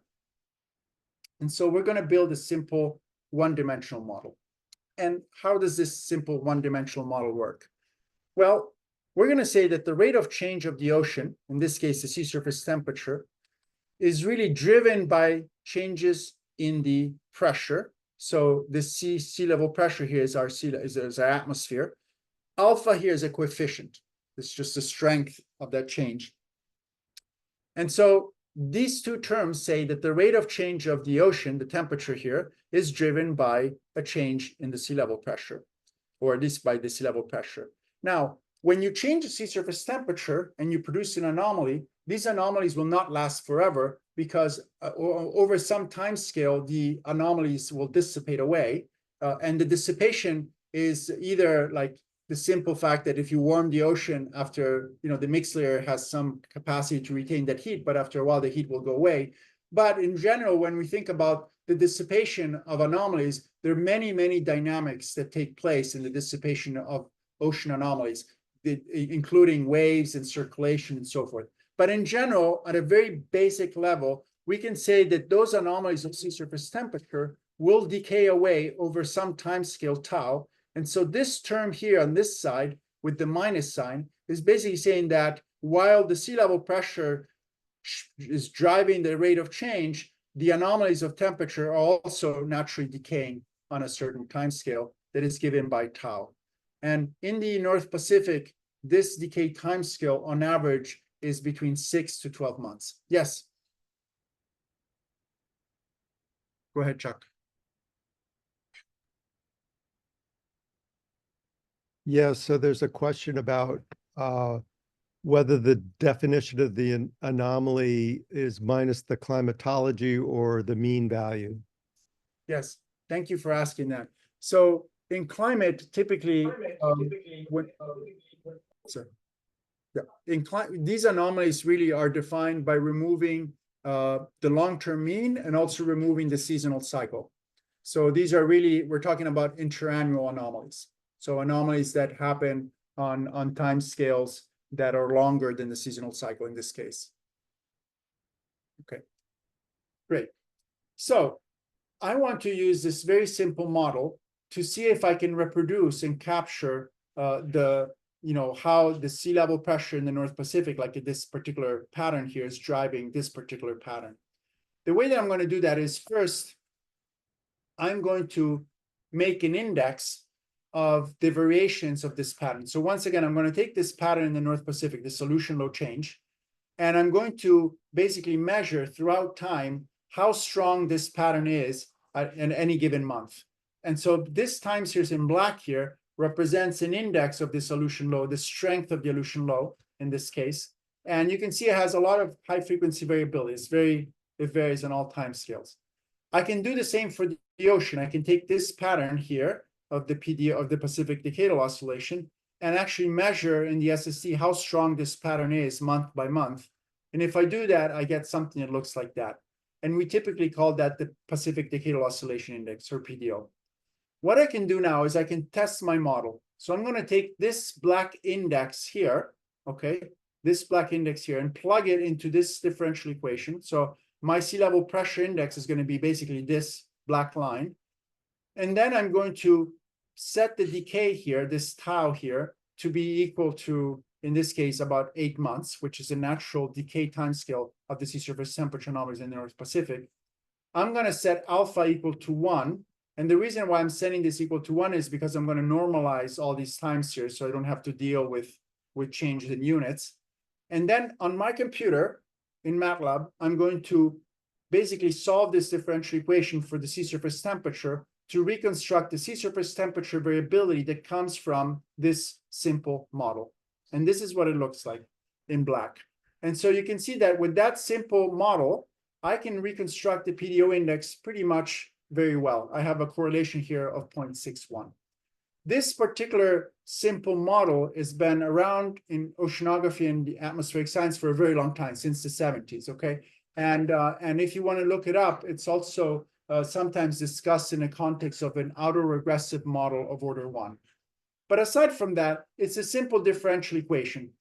And so we're going to build a simple one-dimensional model. And how does this simple one-dimensional model work? Well, we're going to say that the rate of change of the ocean, in this case, the sea surface temperature, is really driven by changes in the pressure. So the sea level pressure here is our atmosphere. Alpha here is a coefficient. It's just the strength of that change. And so these two terms say that the rate of change of the ocean, the temperature here, is driven by a change in the sea level pressure, or at least by the sea level pressure. Now, when you change the sea surface temperature and you produce an anomaly, these anomalies will not last forever because over some time scale, the anomalies will dissipate away. And the dissipation is either like the simple fact that if you warm the ocean after, the mixed layer has some capacity to retain that heat, but after a while, the heat will go away. But in general, when we think about the dissipation of anomalies, there are many, many dynamics that take place in the dissipation of ocean anomalies, including waves and circulation and so forth. But in general, at a very basic level, we can say that those anomalies of sea surface temperature will decay away over some time scale tau. And so this term here on this side with the minus sign is basically saying that while the sea level pressure is driving the rate of change, the anomalies of temperature are also naturally decaying on a certain time scale that is given by tau. And in the North Pacific, this decay time scale on average is between 6 to 12 months. Yes. Go ahead, Chuck. Yeah, so there's a question about whether the definition of the anomaly is minus the climatology or the mean value. Yes, thank you for asking that. So in climate, typically, these anomalies really are defined by removing the long-term mean and also removing the seasonal cycle. So these are really, we're talking about interannual anomalies. So anomalies that happen on time scales that are longer than the seasonal cycle in this case. Okay, great. So I want to use this very simple model to see if I can reproduce and capture how the sea level pressure in the North Pacific, like this particular pattern here, is driving this particular pattern. The way that I'm going to do that is first, I'm going to make an index of the variations of this pattern. So once again, I'm going to take this pattern in the North Pacific, the solution low change, and I'm going to basically measure throughout time how strong this pattern is in any given month. And so this time series in black here represents an index of the solution low, the strength of the solution low in this case. And you can see it has a lot of high frequency variability. It varies on all time scales. I can do the same for the ocean. I can take this pattern here of the PD of the Pacific Decadal Oscillation and actually measure in the SSC how strong this pattern is month by month. And if I do that, I get something that looks like that. And we typically call that the Pacific Decadal Oscillation Index, or PDO. What I can do now is I can test my model. So I'm going to take this black index here, okay, this black index here, and plug it into this differential equation. So my sea level pressure index is going to be basically this black line. And then I'm going to set the decay here, this tau here, to be equal to, in this case, about 8 months, which is a natural decay timescale of the sea surface temperature anomalies in the North Pacific. I'm going to set alpha equal to 1. And the reason why I'm setting this equal to 1 is because I'm going to normalize all these time series so I don't have to deal with changes in units. And then on my computer in MATLAB, I'm going to basically solve this differential equation for the sea surface temperature to reconstruct the sea surface temperature variability that comes from this simple model. And this is what it looks like in black. And so you can see that with that simple model, I can reconstruct the PDO index pretty much very well. I have a correlation here of 0.61. This particular simple model has been around in oceanography and the atmospheric science for a very long time, since the 70s, okay? And if you want to look it up, it's also sometimes discussed in the context of an autoregressive model of order 1. But aside from that, it's a simple differential equation.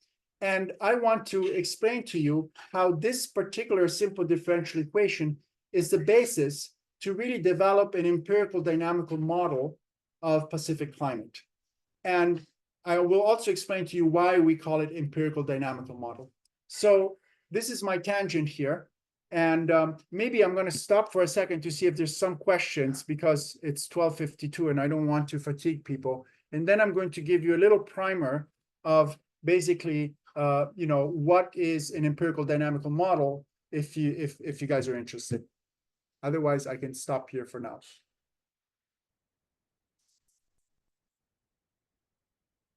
And I want to explain to you how this particular simple differential equation is the basis to really develop an empirical dynamical model of Pacific climate. And I will also explain to you why we call it empirical dynamical model. So this is my tangent here. And maybe I'm going to stop for a second to see if there's some questions, because it's 12:52 and I don't want to fatigue people. And then I'm going to give you a little primer of basically, what is an empirical dynamical model if you guys are interested. Otherwise, I can stop here for now.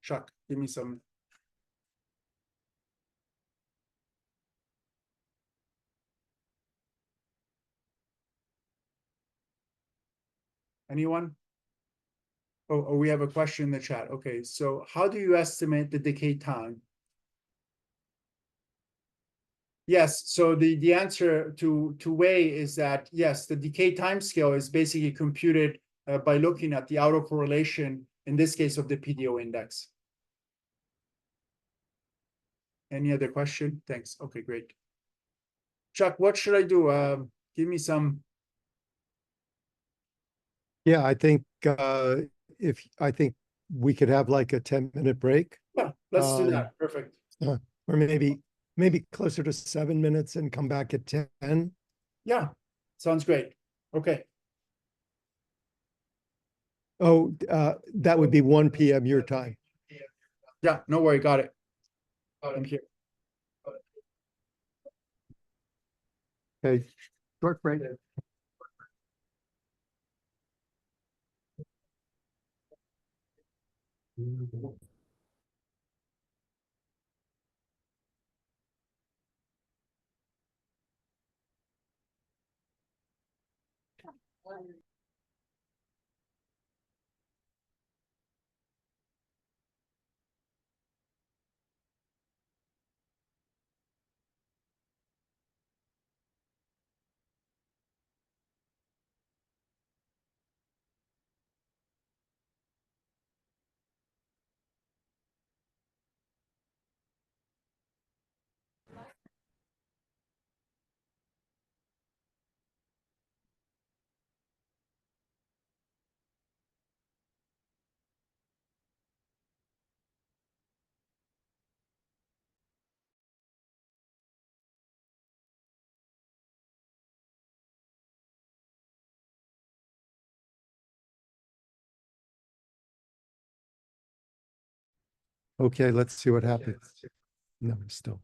Chuck, give me some. Anyone? Oh, we have a question in the chat. Okay, so how do you estimate the decay time? Yes, so the answer to Wei is that, yes, the decay time scale is basically computed by looking at the autocorrelation, in this case of the PDO index. Any other question? Thanks. Okay, great. Chuck, what should I do? Give me some. Yeah, I think I think we could have like a 10-minute break. Yeah, let's do that. Perfect. Or maybe closer to 7 minutes and come back at 10. Yeah, sounds great. Okay. Oh, that would be 1 p.m. your time. Yeah, no worry. Got it. I'm here. Okay, short break. Okay, let's see what happens. No, still.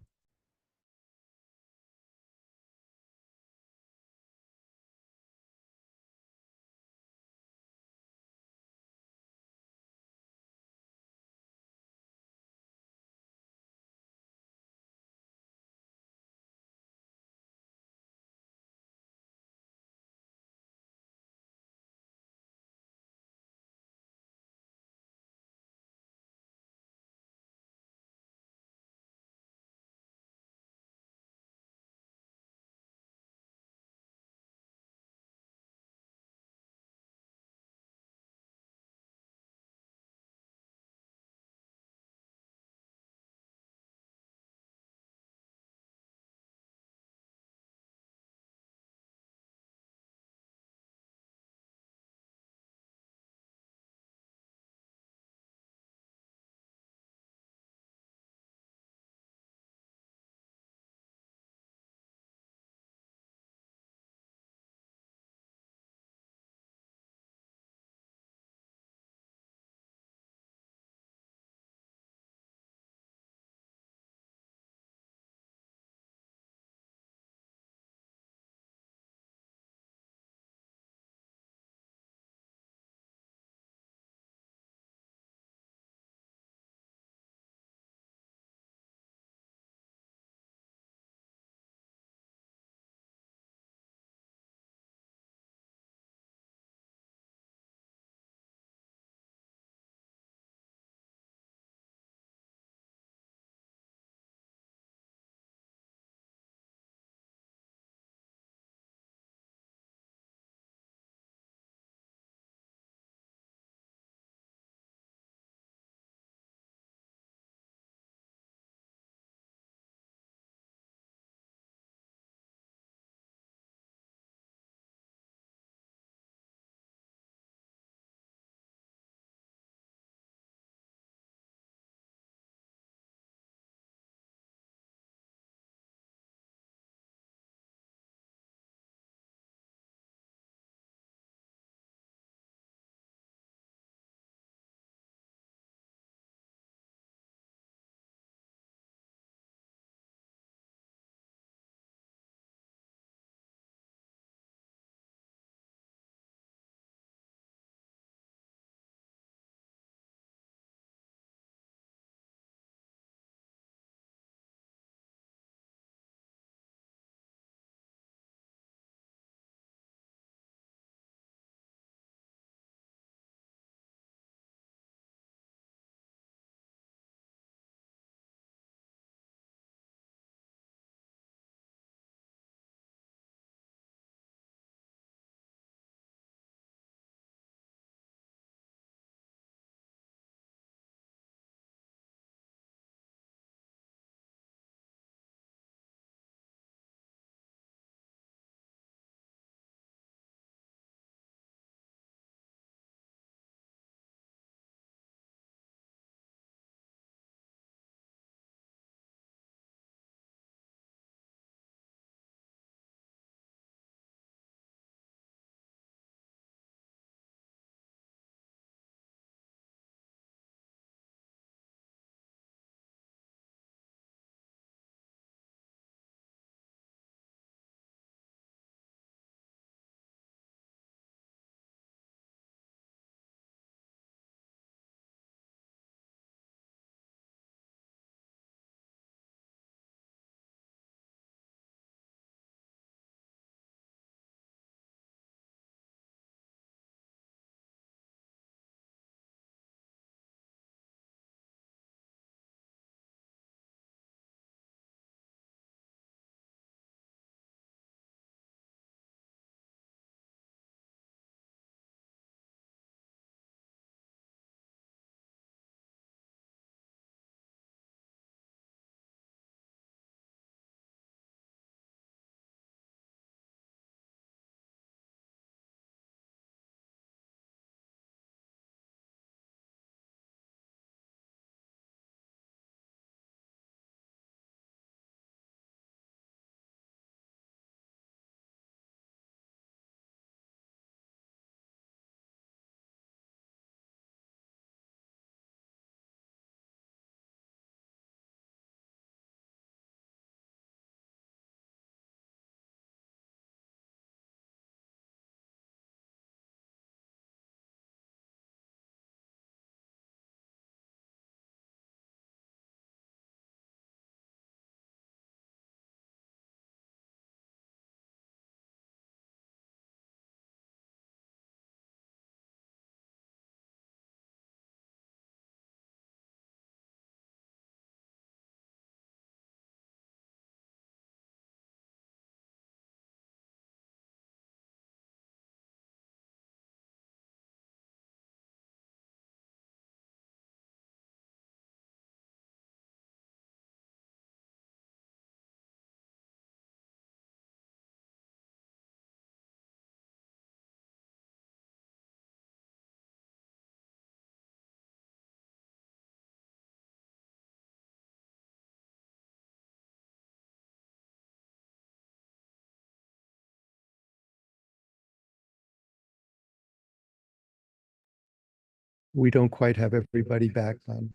We don't quite have everybody back on.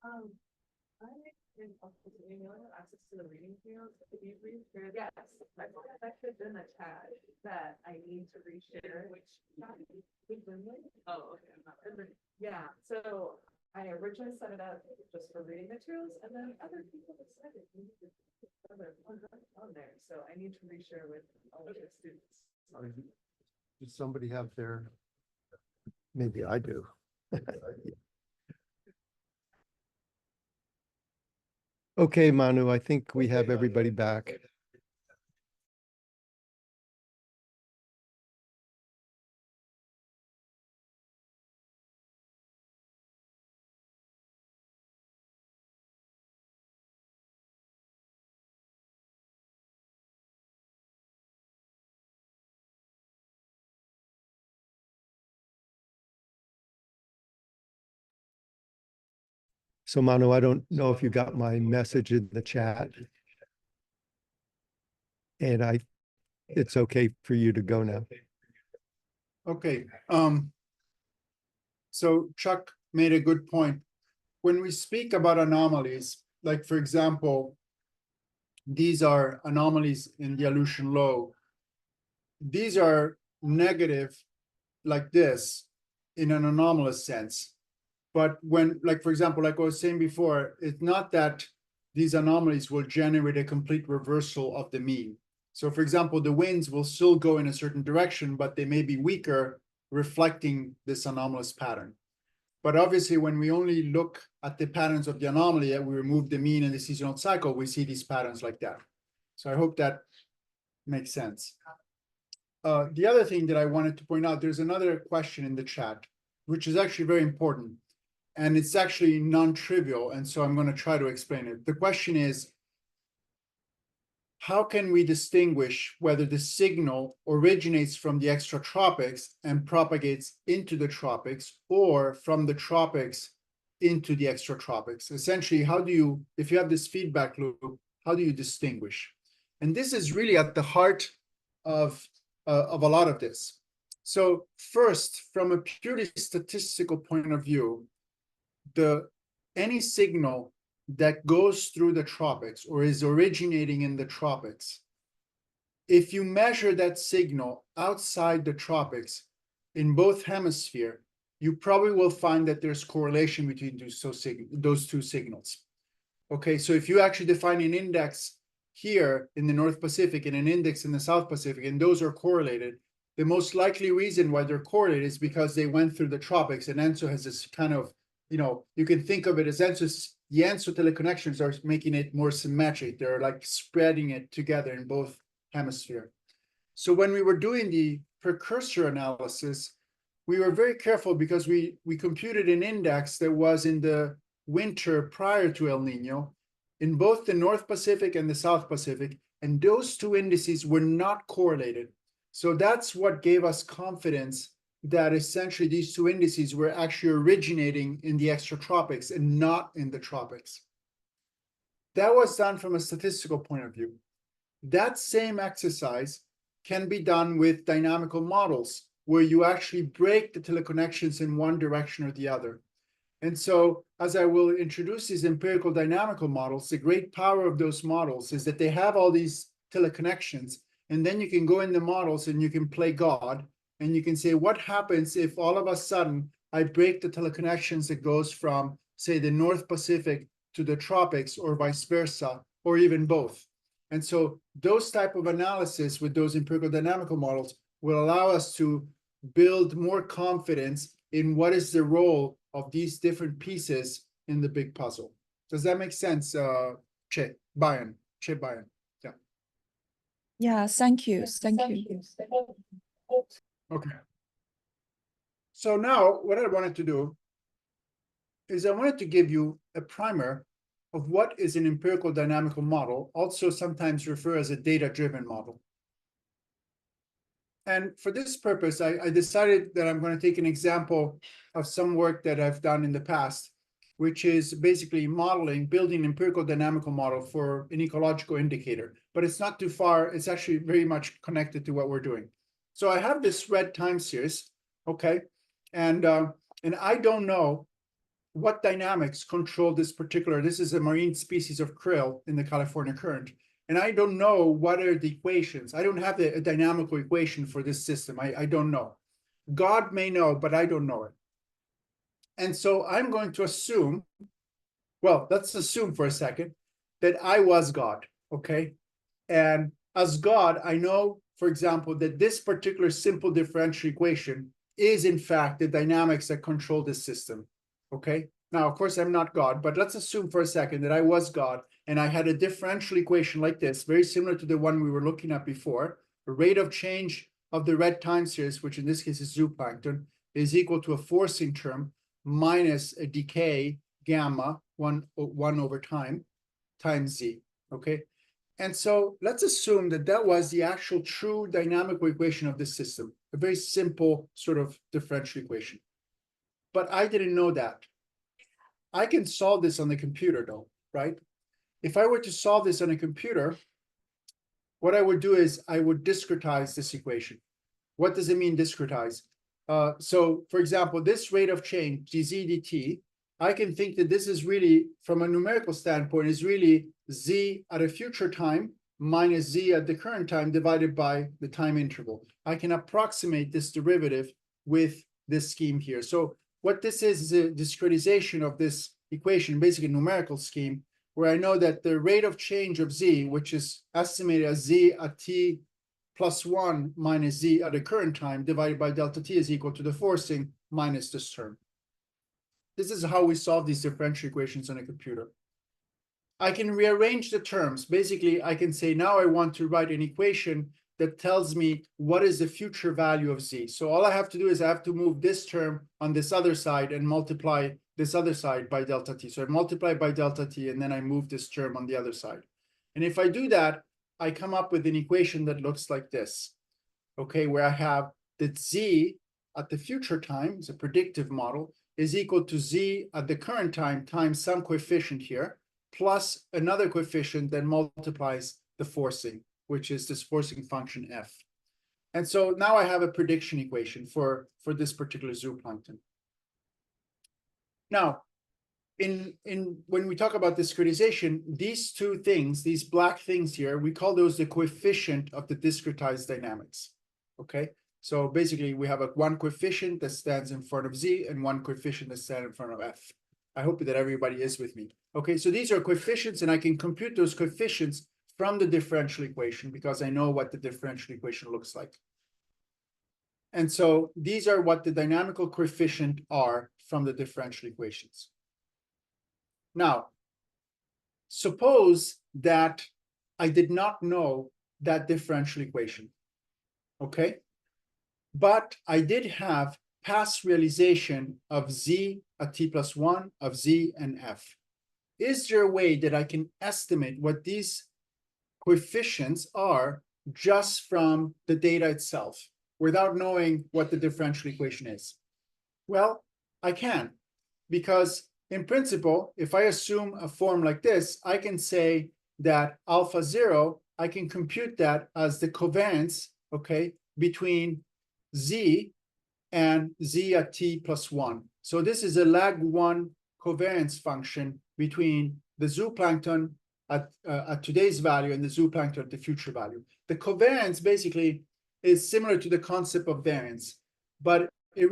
I didn't access to the reading field. Can you reshare? Yes, I thought that could have been a tag that I need to reshare, which. Oh, okay. Yeah, so I originally set it up just for reading materials, and then other people decided we need to put other on there, so I need to reshare with all of the students. Does somebody have their? Maybe I do. Okay, Manu, I think we have everybody back. So Manu, I don't know if you got my message in the chat. And it's okay for you to go now. Okay. So Chuck made a good point. When we speak about anomalies, like for example, these are anomalies in the Aleutian low. These are negative like this in an anomalous sense. But when, like, for example, like I was saying before, it's not that these anomalies will generate a complete reversal of the mean. So for example, the winds will still go in a certain direction, but they may be weaker, reflecting this anomalous pattern. But obviously, when we only look at the patterns of the anomaly and we remove the mean and the seasonal cycle, we see these patterns like that. So I hope that makes sense. The other thing that I wanted to point out, there's another question in the chat, which is actually very important. And it's actually non-trivial. And so I'm going to try to explain it. The question is, how can we distinguish whether the signal originates from the extratropics and propagates into the tropics, or from the tropics into the extratropics? Essentially, how do you, if you have this feedback loop, how do you distinguish? And this is really at the heart of a lot of this. So first, from a purely statistical point of view, any signal that goes through the tropics or is originating in the tropics, if you measure that signal outside the tropics in both hemispheres, you probably will find that there's correlation between those two signals. Okay, so if you actually define an index here in the North Pacific and an index in the South Pacific, and those are correlated, the most likely reason why they're correlated is because they went through the tropics, and ENSO has this kind of, you can think of it as the ENSO teleconnections are making it more symmetric. They're like spreading it together in both hemispheres. So when we were doing the precursor analysis, we were very careful because we computed an index that was in the winter prior to El Nino in both the North Pacific and the South Pacific, and those two indices were not correlated. So that's what gave us confidence that essentially these two indices were actually originating in the extratropics and not in the tropics. That was done from a statistical point of view. That same exercise can be done with dynamical models, where you actually break the teleconnections in one direction or the other. And so, as I will introduce these empirical dynamical models, the great power of those models is that they have all these teleconnections, and then you can go in the models and you can play God, and you can say, what happens if all of a sudden I break the teleconnections that goes from, say, the North Pacific to the tropics, or vice versa, or even both. And so those type of analysis with those empirical dynamical models will allow us to build more confidence in what is the role of these different pieces in the big puzzle. Does that make sense, Che Bayan? Yeah. Yeah, thank you. Thank you. Okay. So now what I wanted to do is I wanted to give you a primer of what is an empirical dynamical model, also sometimes referred as a data-driven model. And for this purpose, I decided that I'm going to take an example of some work that I've done in the past, which is basically modeling, building empirical dynamical model for an ecological indicator. But it's not too far. It's actually very much connected to what we're doing. So I have this red time series, okay? And I don't know what dynamics control this particular, this is a marine species of krill in the California current. And I don't know what are the equations. I don't have a dynamical equation for this system. I don't know. God may know, but I don't know it. And so I'm going to assume, well, let's assume for a second that I was God, okay? And as God, I know, for example, that this particular simple differential equation is in fact the dynamics that control this system, okay? Now, of course, I'm not God, but let's assume for a second that I was God and I had a differential equation like this, very similar to the one we were looking at before. The rate of change of the red time series, which in this case is zooplankton, is equal to a forcing term minus a decay gamma, one over time, times z, okay? And so let's assume that that was the actual true dynamical equation of this system, a very simple sort of differential equation. But I didn't know that. I can solve this on the computer though, right? If I were to solve this on a computer, what I would do is I would discretize this equation. What does it mean, discretize? So for example, this rate of change, dz dt, I can think that this is really, from a numerical standpoint, is really z at a future time minus z at the current time divided by the time interval. I can approximate this derivative with this scheme here. So what this is a discretization of this equation, basically a numerical scheme, where I know that the rate of change of z, which is estimated as z at t plus 1 minus z at the current time divided by delta t is equal to the forcing minus this term. This is how we solve these differential equations on a computer. I can rearrange the terms. Basically, I can say now I want to write an equation that tells me what is the future value of z. So all I have to do is I have to move this term on this other side and multiply this other side by delta t. So I multiply by delta t and then I move this term on the other side. And if I do that, I come up with an equation that looks like this, okay, where I have that z at the future time, it's a predictive model, is equal to z at the current time times some coefficient here, plus another coefficient that multiplies the forcing, which is this forcing function f. And so now I have a prediction equation for this particular zooplankton. Now, when we talk about discretization, these two things, these black things here, we call those the coefficient of the discretized dynamics, okay? So basically we have one coefficient that stands in front of z and one coefficient that stands in front of f. I hope that everybody is with me. Okay, so these are coefficients and I can compute those coefficients from the differential equation because I know what the differential equation looks like. And so these are what the dynamical coefficient are from the differential equations. Now, suppose that I did not know that differential equation, okay? But I did have past realization of z at t plus 1, of z and f. Is there a way that I can estimate what these coefficients are just from the data itself without knowing what the differential equation is? Well, I can, because in principle, if I assume a form like this, I can say that alpha 0, I can compute that as the covariance, okay, between z and z at t plus 1. So this is a lag 1 covariance function between the zooplankton at today's value and the zooplankton at the future value. The covariance basically is similar to the concept of variance, but it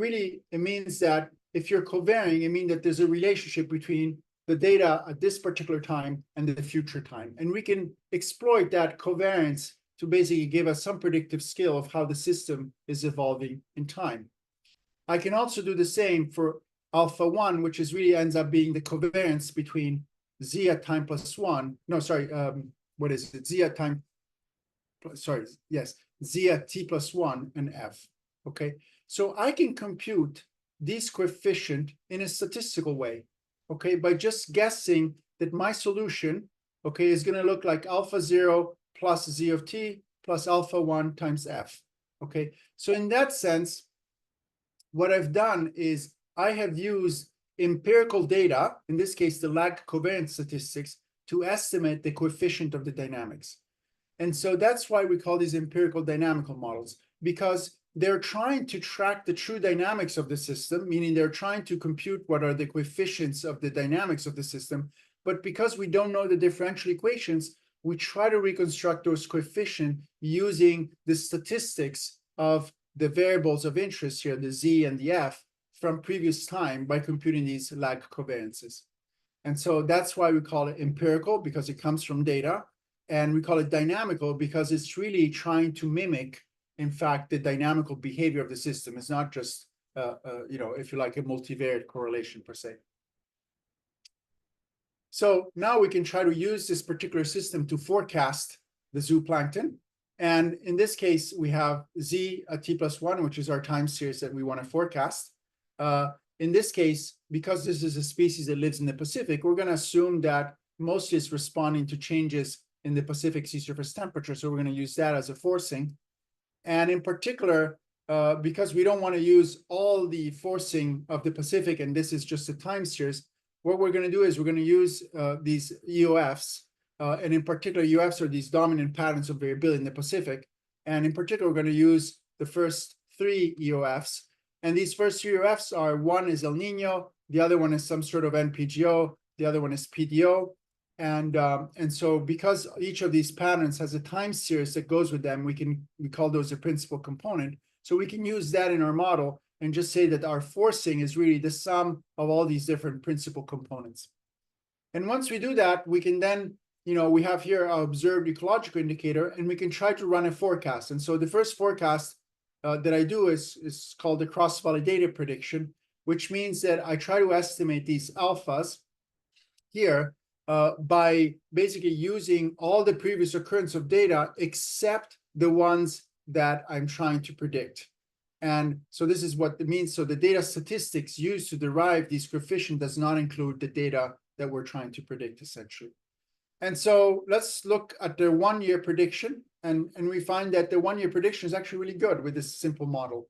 means that if you're covariant, it means that there's a relationship between the data at this particular time and the future time. And we can exploit that covariance to basically give us some predictive skill of how the system is evolving in time. I can also do the same for alpha 1, which is really ends up being the covariance between z at time plus 1. No, sorry, what is it? Z at time, sorry, yes, z at t plus 1 and f, okay? So I can compute these coefficient in a statistical way, okay, by just guessing that my solution, okay, is going to look like alpha 0 plus z of t plus alpha 1 times f, okay? So in that sense, what I've done is I have used empirical data, in this case, the lag covariance statistics, to estimate the coefficient of the dynamics. And so that's why we call these empirical dynamical models, because they're trying to track the true dynamics of the system, meaning they're trying to compute what are the coefficients of the dynamics of the system. But because we don't know the differential equations, we try to reconstruct those coefficients using the statistics of the variables of interest here, the Z and the F, from previous time by computing these lag covariances. And so that's why we call it empirical, because it comes from data. And we call it dynamical because it's really trying to mimic, in fact, the dynamical behavior of the system. It's not just, if you like, a multivariate correlation per se. So now we can try to use this particular system to forecast the zooplankton. And in this case, we have Z at t+1, which is our time series that we want to forecast. In this case, because this is a species that lives in the Pacific, we're going to assume that mostly it's responding to changes in the Pacific sea surface temperature. So we're going to use that as a forcing. And in particular, because we don't want to use all the forcing of the Pacific, and this is just a time series, what we're going to do is we're going to use these EOFs. And in particular, EOFs are these dominant patterns of variability in the Pacific. And in particular, we're going to use the first 3 EOFs. And these first 3 EOFs are, one is El Nino, the other one is some sort of NPGO, the other one is PDO. And so because each of these patterns has a time series that goes with them, we call those a principal component. So we can use that in our model and just say that our forcing is really the sum of all these different principal components. And once we do that, we can then, we have here our observed ecological indicator, and we can try to run a forecast. And so the first forecast that I do is called the cross-validated prediction, which means that I try to estimate these alphas here by basically using all the previous occurrence of data except the ones that I'm trying to predict. And so this is what it means. So the data statistics used to derive these coefficients does not include the data that we're trying to predict, essentially. And so let's look at the 1-year prediction. And we find that the 1-year prediction is actually really good with this simple model.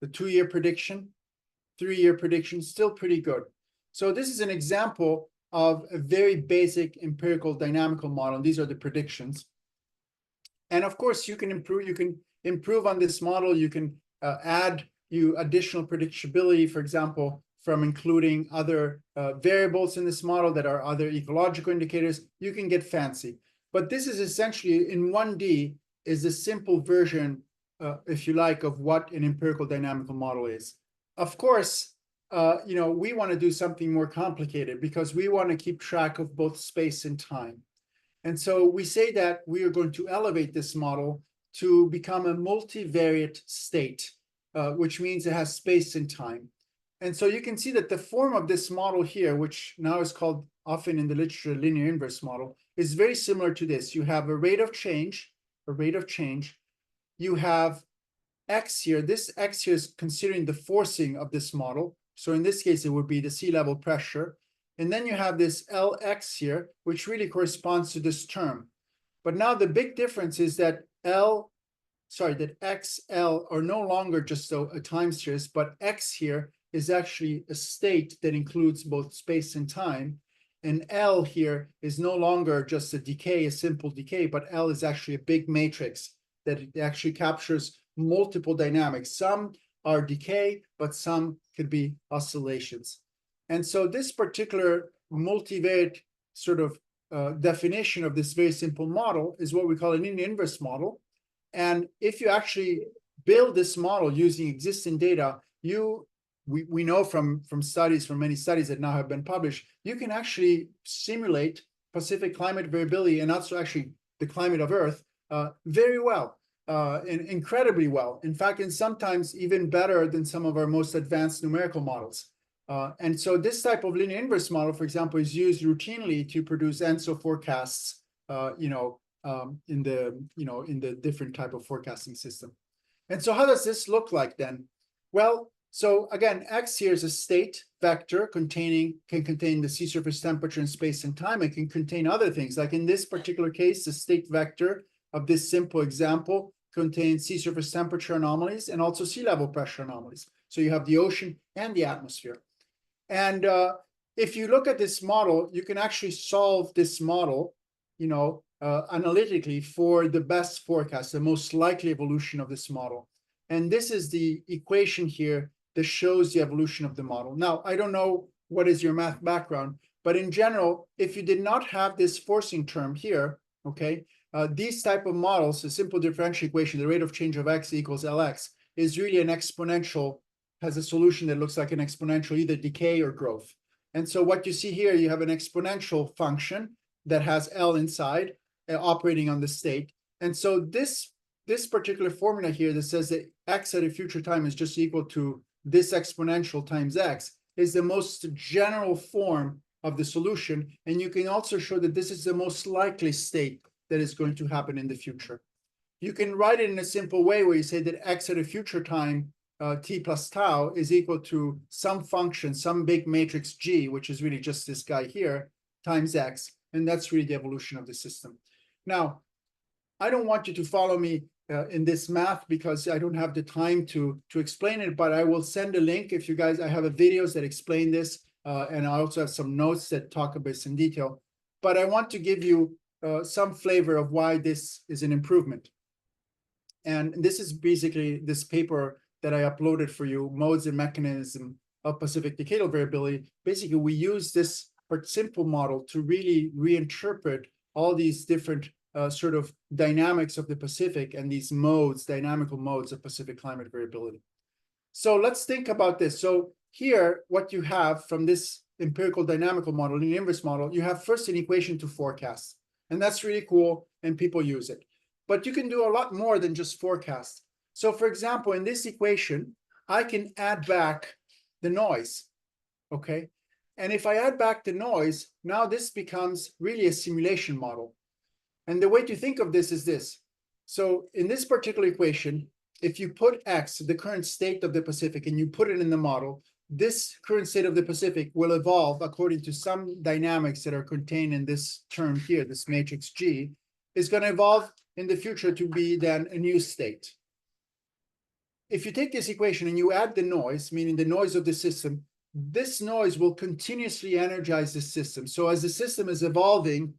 The 2-year prediction, 3-year prediction, still pretty good. So this is an example of a very basic empirical dynamical model. These are the predictions. And of course, you can improve on this model. You can add additional predictability, for example, from including other variables in this model that are other ecological indicators. You can get fancy. But this is essentially, in 1D, is a simple version, if you like, of what an empirical dynamical model is. Of course, we want to do something more complicated because we want to keep track of both space and time. And so we say that we are going to elevate this model to become a multivariate state, which means it has space and time. And so you can see that the form of this model here, which now is called often in the literature linear inverse model, is very similar to this. You have a rate of change. You have X here. This X here is considering the forcing of this model. So in this case, it would be the sea level pressure. And then you have this Lx here, which really corresponds to this term. But now the big difference is that that XL are no longer just a time series, but X here is actually a state that includes both space and time. And L here is no longer just a decay, a simple decay, but L is actually a big matrix that actually captures multiple dynamics. Some are decay, but some could be oscillations. And so this particular multivariate sort of definition of this very simple model is what we call a linear inverse model. And if you actually build this model using existing data, we know from many studies that now have been published, you can actually simulate Pacific climate variability and also actually the climate of Earth very well, and incredibly well. In fact, and sometimes even better than some of our most advanced numerical models. And so this type of linear inverse model, for example, is used routinely to produce ENSO forecasts, in the different type of forecasting system. And so how does this look like then? Well, so again, X here is a state vector can contain the sea surface temperature in space and time. It can contain other things. Like in this particular case, the state vector of this simple example contains sea surface temperature anomalies and also sea level pressure anomalies. So you have the ocean and the atmosphere. And if you look at this model, you can actually solve this model, analytically for the best forecast, the most likely evolution of this model. And this is the equation here that shows the evolution of the model. Now, I don't know what is your math background, but in general, if you did not have this forcing term here, okay, these type of models, a simple differential equation, the rate of change of x equals Lx, is really an exponential, has a solution that looks like an exponential, either decay or growth. And so what you see here, you have an exponential function that has L inside, operating on the state. And so this particular formula here that says that x at a future time is just equal to this exponential times x is the most general form of the solution. And you can also show that this is the most likely state that is going to happen in the future. You can write it in a simple way where you say that x at a future time, t plus tau, is equal to some function, some big matrix G, which is really just this guy here, times x. And that's really the evolution of the system. Now, I don't want you to follow me in this math because I don't have the time to explain it, but I will send a link if you guys, I have videos that explain this, and I also have some notes that talk about this in detail. But I want to give you some flavor of why this is an improvement. And this is basically this paper that I uploaded for you, Modes and Mechanism of Pacific Decadal Variability. Basically, we use this simple model to really reinterpret all these different sort of dynamics of the Pacific and these modes, dynamical modes of Pacific climate variability. So let's think about this. So here, what you have from this empirical dynamical model, the inverse model, you have first an equation to forecast. And that's really cool, and people use it. But you can do a lot more than just forecast. So for example, in this equation, I can add back the noise, okay? And if I add back the noise, now this becomes really a simulation model. And the way to think of this is this. So in this particular equation, if you put x, the current state of the Pacific, and you put it in the model, this current state of the Pacific will evolve according to some dynamics that are contained in this term here, this matrix G, is going to evolve in the future to be then a new state. If you take this equation and you add the noise, meaning the noise of the system, this noise will continuously energize the system. So as the system is evolving,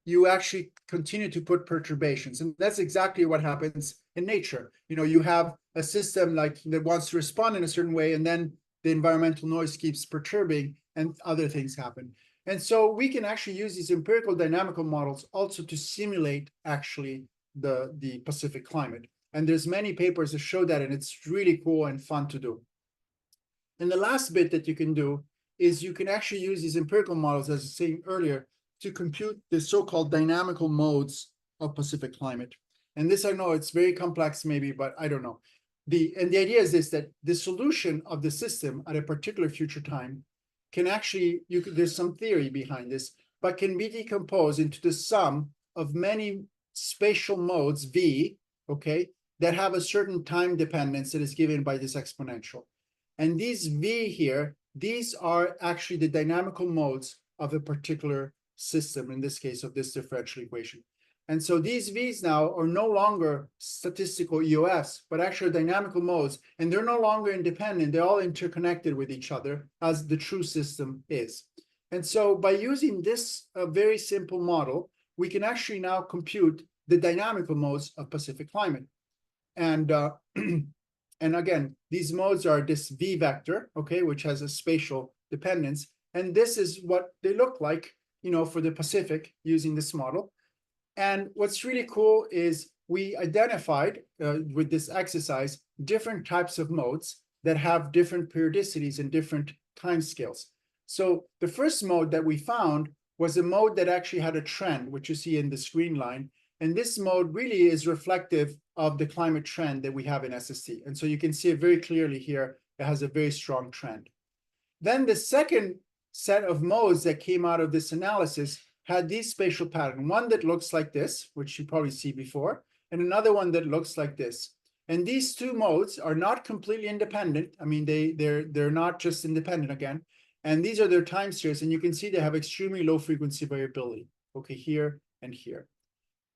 you actually continue to put perturbations. And that's exactly what happens in nature. You have a system like that wants to respond in a certain way, and then the environmental noise keeps perturbing and other things happen. And so we can actually use these empirical dynamical models also to simulate actually the Pacific climate. And there's many papers that show that, and it's really cool and fun to do. And the last bit that you can do is you can actually use these empirical models, as I was saying earlier, to compute the so-called dynamical modes of Pacific climate. And this, I know it's very complex maybe, but I don't know. And the idea is this, that the solution of the system at a particular future time can actually, there's some theory behind this, but can be decomposed into the sum of many spatial modes, V, okay, that have a certain time dependence that is given by this exponential. And these V here, these are actually the dynamical modes of a particular system, in this case of this differential equation. And so these V's now are no longer statistical EOFs, but actually dynamical modes, and they're no longer independent. They're all interconnected with each other as the true system is. And so by using this very simple model, we can actually now compute the dynamical modes of Pacific climate. And and again, these modes are this V vector, okay, which has a spatial dependence. And this is what they look like, for the Pacific using this model. And what's really cool is we identified with this exercise different types of modes that have different periodicities and different time scales. So the first mode that we found was a mode that actually had a trend, which you see in the screen line. And this mode really is reflective of the climate trend that we have in SST. And so you can see it very clearly here. It has a very strong trend. Then the second set of modes that came out of this analysis had these spatial patterns, one that looks like this, which you probably see before, and another one that looks like this. And these two modes are not completely independent. I mean, they're not just independent again. And these are their time series, and you can see they have extremely low frequency variability, okay, here and here.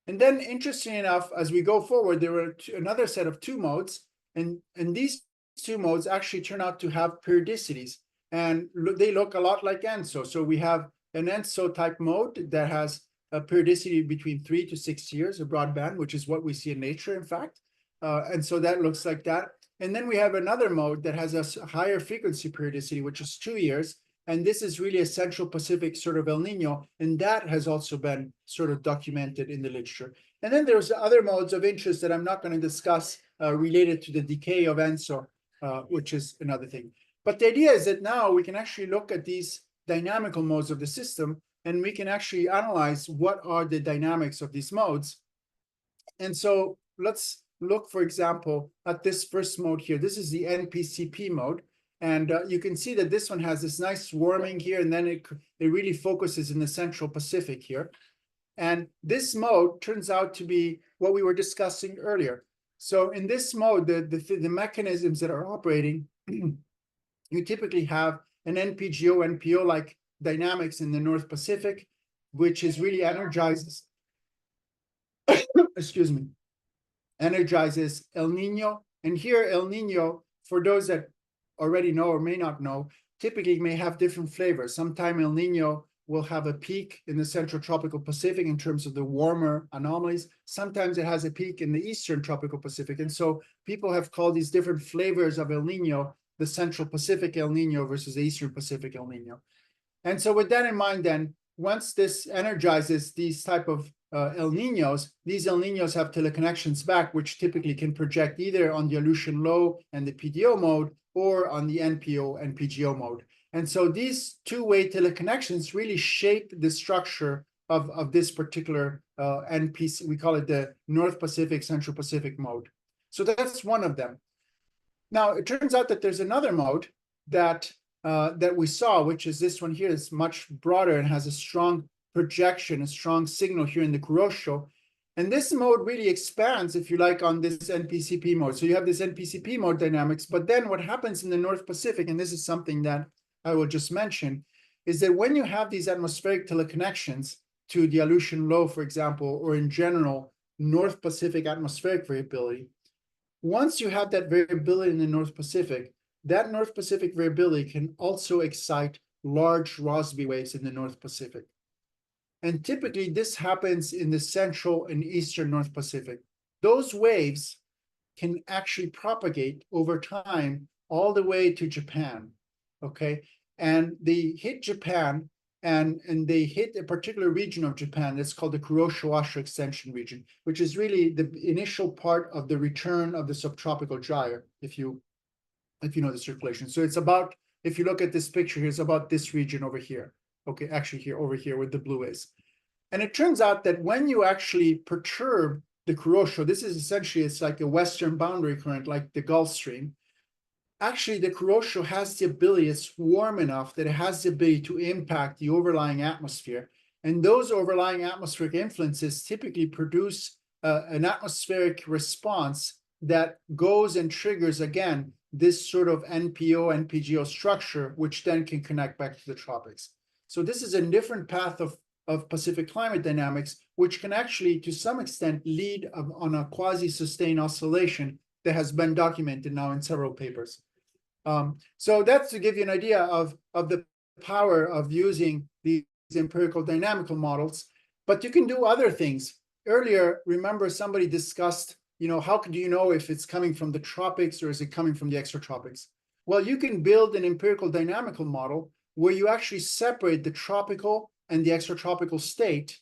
And then, interestingly enough, as we go forward, there were another set of two modes, and these two modes actually turn out to have periodicities. and they look a lot like ENSO. So we have an ENSO type mode that has a periodicity between 3 to 6 years, a broadband, which is what we see in nature, in fact. And so that looks like that. And then we have another mode that has a higher frequency periodicity, which is 2 years. And this is really a Central Pacific sort of El Nino. And that has also been sort of documented in the literature. And then there's other modes of interest that I'm not going to discuss related to the decay of ENSO, which is another thing. But the idea is that now we can actually look at these dynamical modes of the system, and we can actually analyze what are the dynamics of these modes. And so let's look, for example, at this first mode here. This is the NPCP mode. And you can see that this one has this nice warming here, and then it really focuses in the Central Pacific here. And this mode turns out to be what we were discussing earlier. So in this mode, the mechanisms that are operating, you typically have an NPGO, NPO-like dynamics in the North Pacific, which is really energizes, excuse me, energizes El Nino. And here El Nino, for those that already know or may not know, typically may have different flavors. Sometime El Nino will have a peak in the Central Tropical Pacific in terms of the warmer anomalies. Sometimes it has a peak in the Eastern Tropical Pacific. And so people have called these different flavors of El Nino the Central Pacific El Nino versus the Eastern Pacific El Nino. And so with that in mind, then, once this energizes these type of El Ninos, these El Ninos have teleconnections back, which typically can project either on the Aleutian Low and the PDO mode or on the NPO and PGO mode. And so these two-way teleconnections really shape the structure of this particular NPC. We call it the North Pacific, Central Pacific mode. So that's one of them. Now, it turns out that there's another mode that we saw, which is this one here. Is much broader and has a strong projection, a strong signal here in the Kuroshio. And this mode really expands, if you like, on this NPCP mode. So you have this NPCP mode dynamics, but then what happens in the North Pacific, and this is something that I will just mention, is that when you have these atmospheric teleconnections to the Aleutian Low, for example, or in general, North Pacific atmospheric variability, once you have that variability in the North Pacific, that North Pacific variability can also excite large Rossby waves in the North Pacific. And typically this happens in the Central and Eastern North Pacific. Those waves can actually propagate over time all the way to Japan, okay? And they hit Japan, and they hit a particular region of Japan that's called the Kuroshio-Asha extension region, which is really the initial part of the return of the subtropical gyre, if you know the circulation. So it's about, if you look at this picture here, it's about this region over here. Okay, actually here, over here where the blue is. And it turns out that when you actually perturb the Kuroshio, this is essentially, it's like a western boundary current, like the Gulf Stream. Actually, the Kuroshio has the ability, it's warm enough that it has the ability to impact the overlying atmosphere. And those overlying atmospheric influences typically produce an atmospheric response that goes and triggers, again, this sort of NPO and PGO structure, which then can connect back to the tropics. So this is a different path of Pacific climate dynamics, which can actually, to some extent, lead on a quasi-sustained oscillation that has been documented now in several papers. So that's to give you an idea of the power of using these empirical dynamical models. But you can do other things. Earlier, remember somebody discussed, how do you know if it's coming from the tropics or is it coming from the extratropics? Well, you can build an empirical dynamical model where you actually separate the tropical and the extratropical state,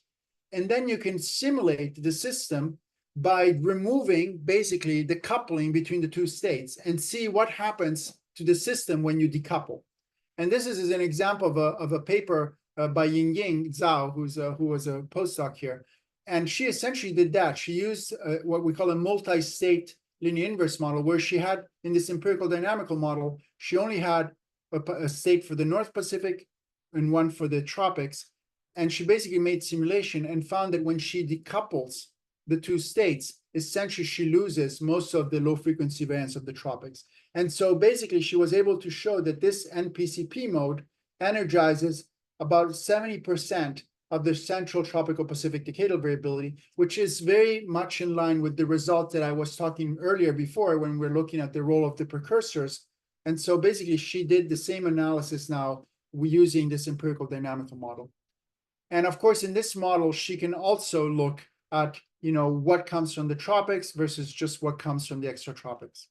and then you can simulate the system by removing basically the coupling between the two states and see what happens to the system when you decouple. And this is an example of a paper by Yingying Zhao, who was a postdoc here. And she essentially did that. She used what we call a multi-state linear inverse model, where she had, in this empirical dynamical model, she only had a state for the North Pacific and one for the tropics. And she basically made simulation and found that when she decouples the two states, essentially she loses most of the low frequency variance of the tropics. And so basically she was able to show that this NPCP mode energizes about 70% of the Central Tropical Pacific decadal variability, which is very much in line with the result that I was talking earlier before when we're looking at the role of the precursors And so basically she did the same analysis now using this empirical dynamical model. And of course, in this model, she can also look at, what comes from the tropics versus just what comes from the extratropics.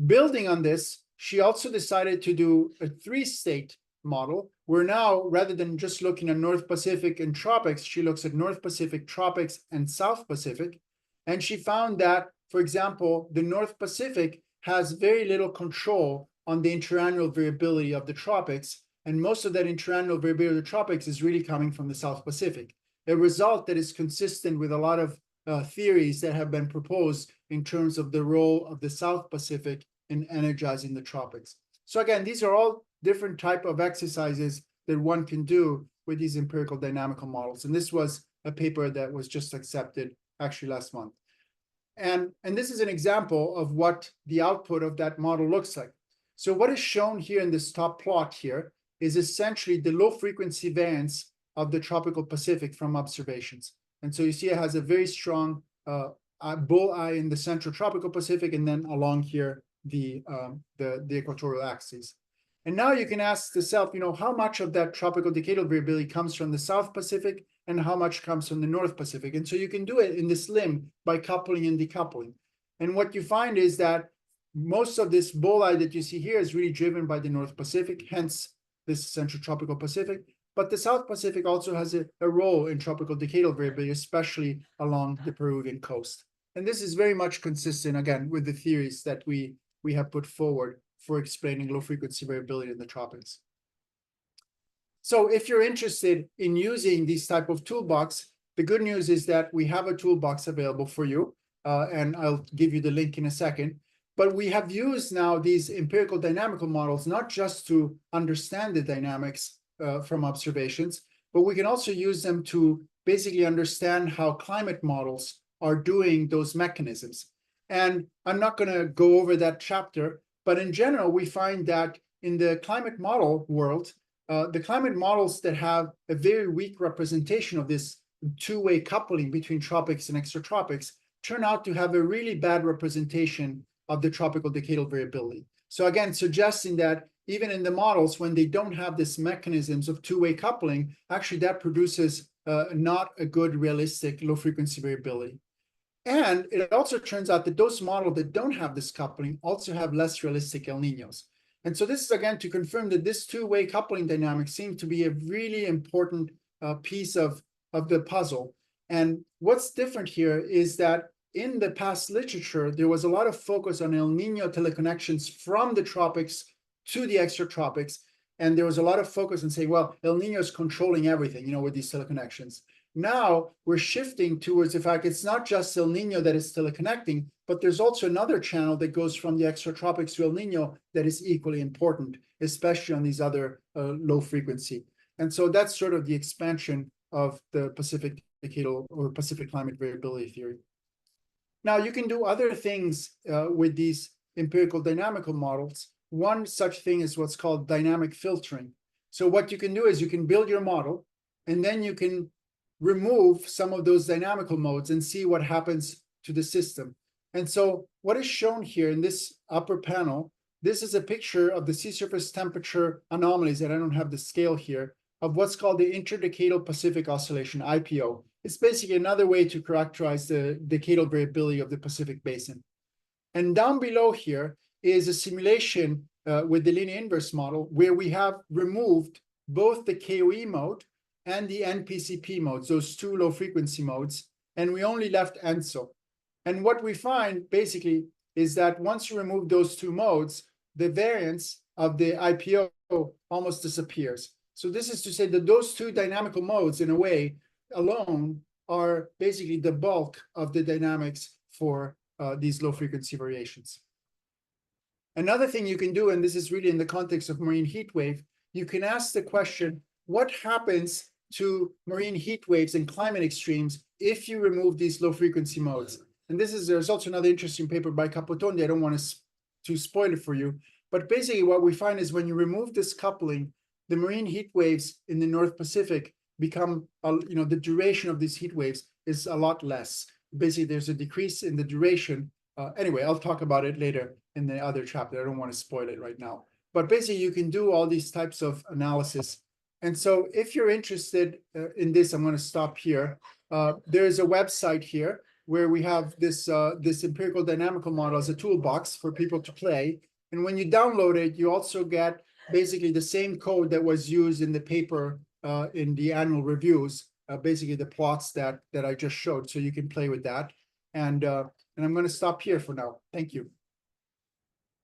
Building on this, she also decided to do a 3-state model, where now, rather than just looking at North Pacific and tropics, she looks at North Pacific, tropics, and South Pacific. And she found that, for example, the North Pacific has very little control on the interannual variability of the tropics. And most of that interannual variability of the tropics is really coming from the South Pacific. A result that is consistent with a lot of theories that have been proposed in terms of the role of the South Pacific in energizing the tropics. So again, these are all different type of exercises that one can do with these empirical dynamical models. And this was a paper that was just accepted actually last month. And this is an example of what the output of that model looks like. So what is shown here in this top plot here is essentially the low frequency variance of the tropical Pacific from observations. And so you see it has a very strong bull eye in the central tropical Pacific, and then along here, the equatorial axis. And now you can ask yourself, how much of that tropical decadal variability comes from the South Pacific and how much comes from the North Pacific? And so you can do it in this limb by coupling and decoupling. And what you find is that most of this bull eye that you see here is really driven by the North Pacific, hence this central tropical Pacific. But the South Pacific also has a role in tropical decadal variability, especially along the Peruvian coast. And this is very much consistent, again, with the theories that we have put forward for explaining low frequency variability in the tropics. So if you're interested in using these type of toolbox, the good news is that we have a toolbox available for you, and I'll give you the link in a second. But we have used now these empirical dynamical models, not just to understand the dynamics from observations, but we can also use them to basically understand how climate models are doing those mechanisms. And I'm not going to go over that chapter, but in general, we find that in the climate model world, the climate models that have a very weak representation of this two-way coupling between tropics and extratropics turn out to have a really bad representation of the tropical decadal variability. So again, suggesting that even in the models, when they don't have this mechanisms of two-way coupling, actually that produces not a good realistic low frequency variability. And it also turns out that those models that don't have this coupling also have less realistic El Niños. And so this is, again, to confirm that this two-way coupling dynamic seems to be a really important piece of the puzzle. And what's different here is that in the past literature, there was a lot of focus on El Niño teleconnections from the tropics to the extratropics. And there was a lot of focus on saying, well, El Niño is controlling everything, with these teleconnections. Now we're shifting towards the fact it's not just El Niño that is teleconnecting, but there's also another channel that goes from the extratropics to El Niño that is equally important, especially on these other low frequency. And so that's sort of the expansion of the Pacific decadal or Pacific climate variability theory. Now you can do other things with these empirical dynamical models. One such thing is what's called dynamic filtering. So what you can do is you can build your model, and then you can remove some of those dynamical modes and see what happens to the system. And so what is shown here in this upper panel, this is a picture of the sea surface temperature anomalies, and I don't have the scale here, of what's called the interdecadal Pacific oscillation, IPO. It's basically another way to characterize the decadal variability of the Pacific basin. And down below here is a simulation with the linear inverse model where we have removed both the KOE mode and the NPCP modes, those two low frequency modes, and we only left ENSO. And what we find basically is that once you remove those two modes, the variance of the IPO almost disappears. So this is to say that those two dynamical modes, in a way, alone are basically the bulk of the dynamics for these low frequency variations. Another thing you can do, and this is really in the context of marine heat wave, you can ask the question, what happens to marine heat waves and climate extremes if you remove these low frequency modes? And there's also another interesting paper by Capotondi. I don't want to spoil it for you, but basically what we find is when you remove this coupling, the marine heat waves in the North Pacific become, the duration of these heat waves is a lot less. Basically, there's a decrease in the duration Anyway, I'll talk about it later in the other chapter. I don't want to spoil it right now. But basically, you can do all these types of analysis. And so if you're interested in this, I'm going to stop here. There's a website here where we have this empirical dynamical model as a toolbox for people to play. And when you download it, you also get basically the same code that was used in the paper in the annual reviews, basically the plots that I just showed. So you can play with that. And I'm going to stop here for now. Thank you.